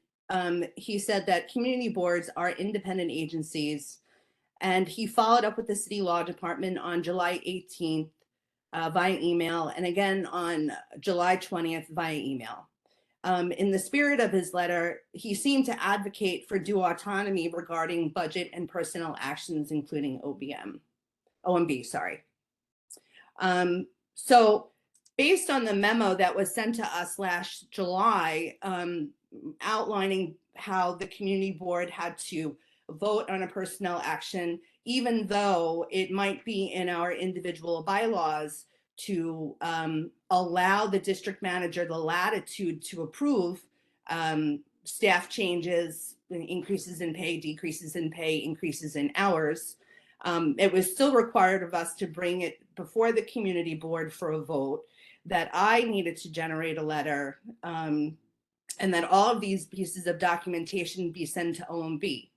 he said that community boards are independent agencies, and he followed up with the City Law Department on July 18th via email, and again on July 20th via email. In the spirit of his letter, he seemed to advocate for due autonomy regarding budget and personnel actions, including OMB, sorry. So based on the memo that was sent to us last July, outlining how the community board had to vote on a personnel action, even though it might be in our individual bylaws to allow the district manager the latitude to approve staff changes, increases in pay, decreases in pay, increases in hours. It was still required of us to bring it before the community board for a vote, that I needed to generate a letter, and that all of these pieces of documentation be sent to OMB.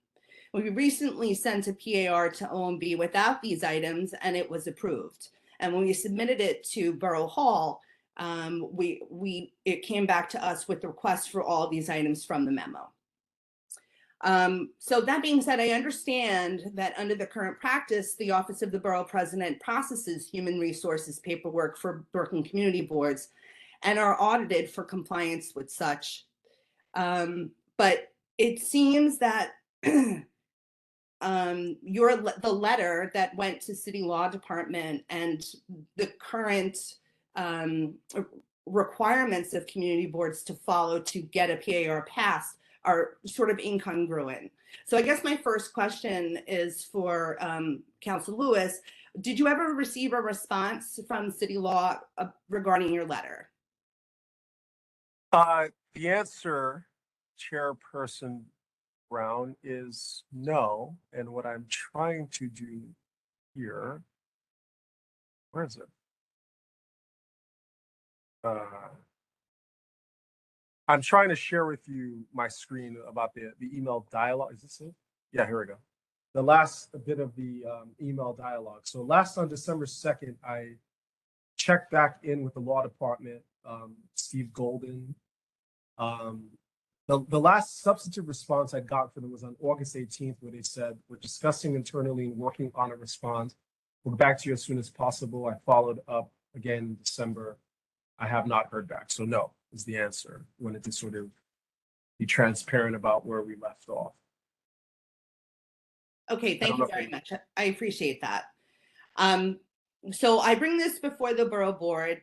We recently sent a PAR to OMB without these items, and it was approved. And when we submitted it to Borough Hall, it came back to us with the request for all these items from the memo. So that being said, I understand that under the current practice, the Office of the Borough President processes human resources paperwork for Brooklyn community boards and are audited for compliance with such. But it seems that the letter that went to City Law Department and the current requirements of community boards to follow to get a PAR passed are sort of incongruent. So I guess my first question is for Council Lewis. Did you ever receive a response from City Law regarding your letter? The answer, Chairperson Brown, is no. And what I'm trying to do here, where is it? I'm trying to share with you my screen about the email dialogue. Is this it? Yeah, here we go. The last bit of the email dialogue. So last on December 2nd, I checked back in with the law department, Steve Golden. The last substantive response I got from them was on August 18th, where they said, we're discussing internally and working on a response. We'll get back to you as soon as possible. I followed up again in December. I have not heard back. So no is the answer. Wanted to sort of be transparent about where we left off. Okay, thank you very much. I appreciate that. So I bring this before the Borough Board,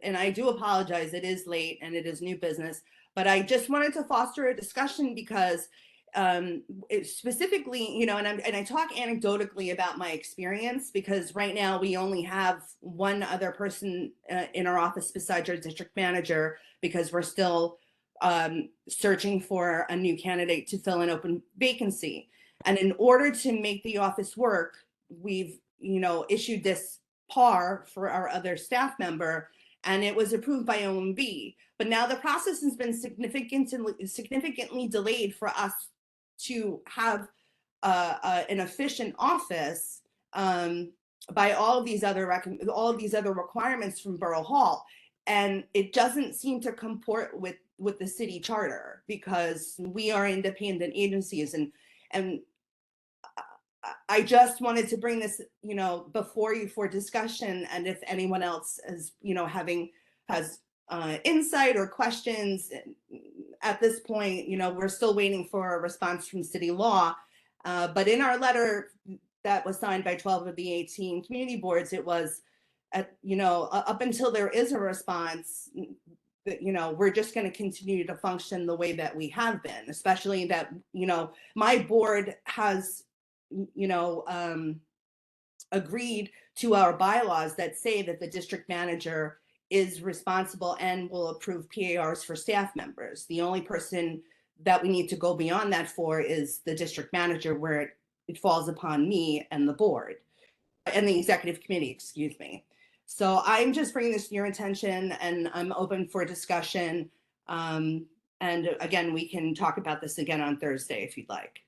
and I do apologize. It is late and it is new business, but I just wanted to foster a discussion because specifically, and I talk anecdotally about my experience because right now we only have one other person in our office besides our district manager because we're still searching for a new candidate to fill an open vacancy. And in order to make the office work, we've, issued this PAR for our other staff member, and it was approved by OMB. But now the process has been significantly delayed for us to have an efficient office by all of these other requirements from Borough Hall, and it doesn't seem to comport with the city charter because we are independent agencies, and I just wanted to bring this, before you for discussion, and if anyone else is, has insight or questions at this point, we're still waiting for a response from City Law. But in our letter that was signed by 12 of the 18 community boards, it was, up until there is a response, that, we're just going to continue to function the way that we have been, especially that, my board has agreed to our bylaws that say that the district manager is responsible and will approve PARs for staff members. The only person that we need to go beyond that for is the district manager, where it falls upon me and the board and the executive committee, excuse me. So I'm just bringing this to your attention, and I'm open for discussion. And again, we can talk about this again on Thursday if you'd like.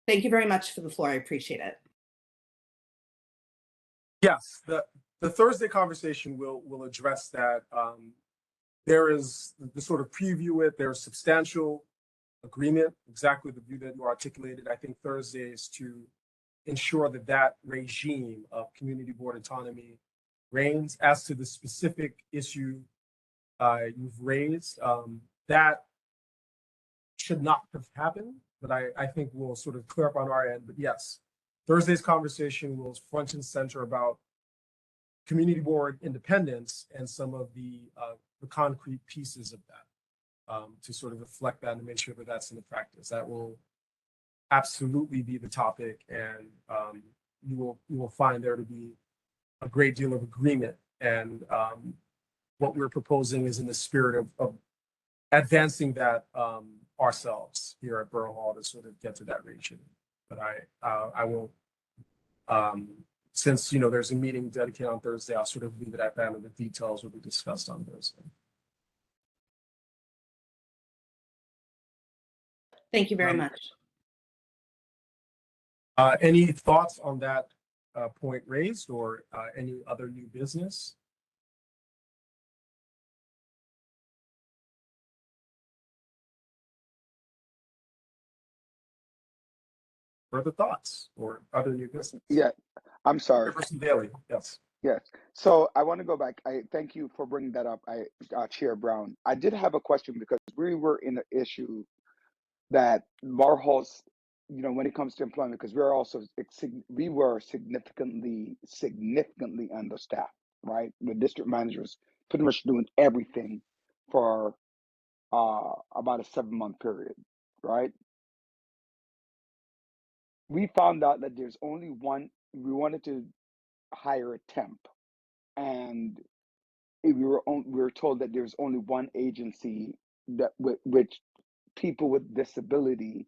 Thank you very much for the floor. I appreciate it. Yes, the Thursday conversation will address that. There is the sort of preview it. There's substantial agreement, exactly the view that you articulated. I think Thursday is to ensure that that regime of community board autonomy reigns. As to the specific issue you've raised, that should not have happened, but I think we'll sort of clear up on our end. But yes, Thursday's conversation was front and center about community board independence and some of the concrete pieces of that to sort of reflect that and make sure that that's in the practice. That will absolutely be the topic, and you will find there to be a great deal of agreement. And what we're proposing is in the spirit of advancing that ourselves here at Borough Hall to sort of get to that region. But I won't, since there's a meeting dedicated on Thursday, I'll sort of leave it at that, and the details will be discussed on Thursday. Thank you very much. Any thoughts on that point raised, or any other new business? Further thoughts or other new business? Yeah, I'm sorry. Person Daly, yes. Yes. So I want to go back. I thank you for bringing that up, Chair Brown. I did have a question because we were in an issue that Borough Hall's, when it comes to employment, because we were significantly understaffed, right? The district manager was pretty much doing everything for about a 7-month period, right? We found out that there's only one. We wanted to hire a temp, and we were told that there's only one agency that which people with disability,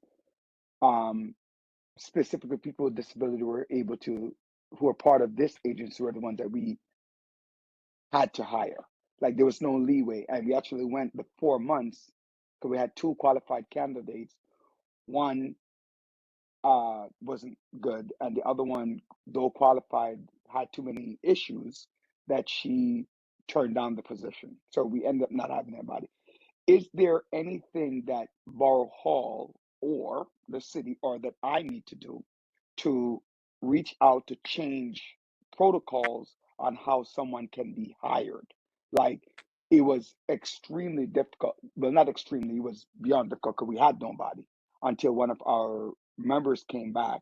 specifically people with disability, were able to, who are part of this agency, were the ones that we had to hire. Like there was no leeway, and we actually went the 4 months because we had two qualified candidates. One wasn't good, and the other one, though qualified, had too many issues that she turned down the position. So we ended up not having anybody. Is there anything that Borough Hall or the city, or that I need to do to reach out to change protocols on how someone can be hired? Like, it was extremely difficult. Well, not extremely, it was beyond difficult because we had nobody until one of our members came back,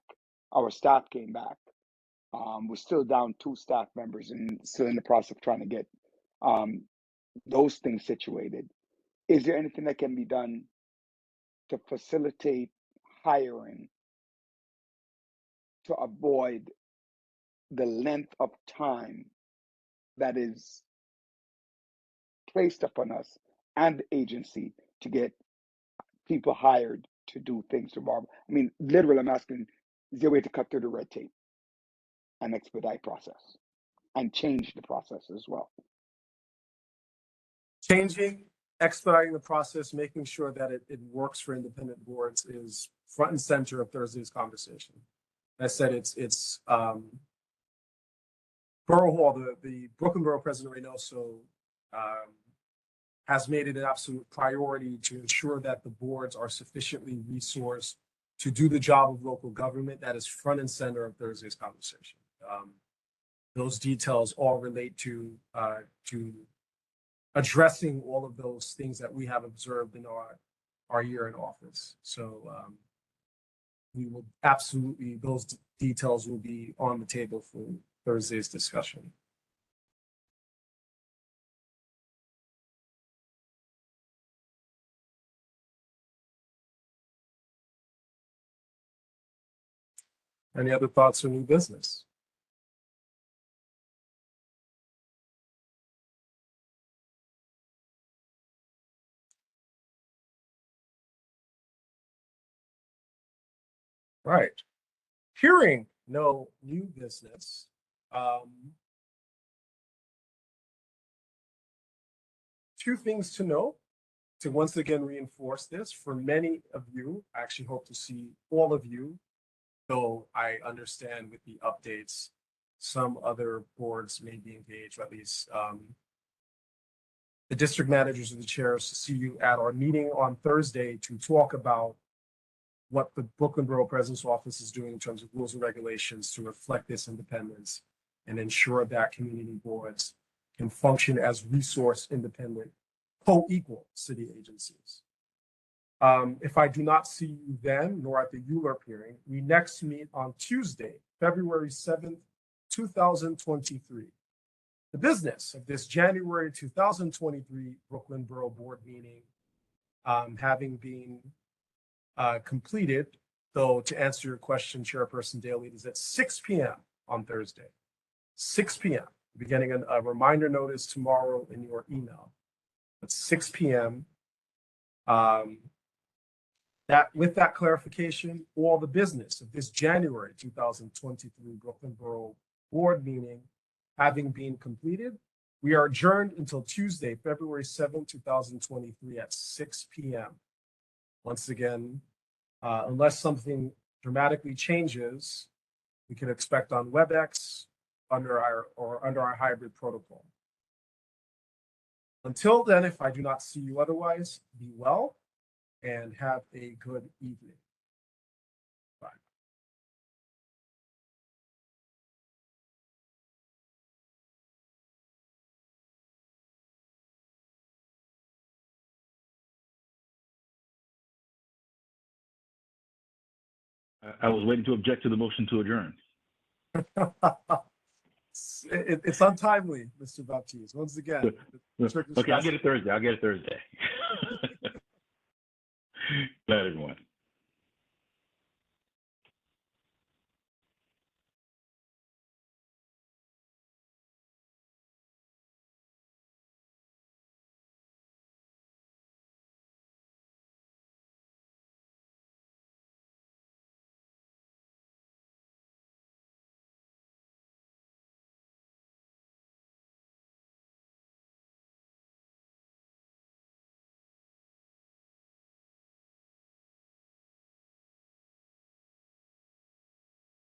our staff came back. We're still down 2 staff members and still in the process of trying to get those things situated. Is there anything that can be done to facilitate hiring to avoid the length of time that is placed upon us and the agency to get people hired to do things tomorrow? I mean, literally, I'm asking, is there a way to cut through the red tape and expedite process and change the process as well? Changing, expediting the process, making sure that it works for independent boards is front and center of Thursday's conversation. I said it's Borough Hall, the Brooklyn Borough President Reynoso has made it an absolute priority to ensure that the boards are sufficiently resourced to do the job of local government. That is front and center of Thursday's conversation. Those details all relate to addressing all of those things that we have observed in our year in office. So we will absolutely, those details will be on the table for Thursday's discussion. Any other thoughts or new business? Right. Hearing no new business, two things to note to once again reinforce this. For many of you, I actually hope to see all of you, though I understand with the updates, some other boards may be engaged, or at least the district managers or the chairs, to see you at our meeting on Thursday to talk about what the Brooklyn Borough President's Office is doing in terms of rules and regulations to reflect this independence and ensure that community boards can function as resource independent, co-equal city agencies. If I do not see you then, nor at the ULURP hearing, we next meet on Tuesday, February 7th, 2023. The business of this January 2023 Brooklyn Borough Board meeting having been completed, though, to answer your question, Chairperson Daley, is at 6 p.m. on Thursday. 6 p.m. You'll be getting a reminder notice tomorrow in your email. At 6 p.m. With that clarification, all the business of this January 2023 Brooklyn Borough Board meeting having been completed, we are adjourned until Tuesday, February 7, 2023 at 6 p.m. Once again, unless something dramatically changes, we can expect on WebEx under our hybrid protocol. Until then, if I do not see you otherwise, be well and have a good evening. Bye. I was waiting to object to the motion to adjourn. It's untimely, Mr. Baptiste. Once again. Okay, I'll get it Thursday. Bye, everyone.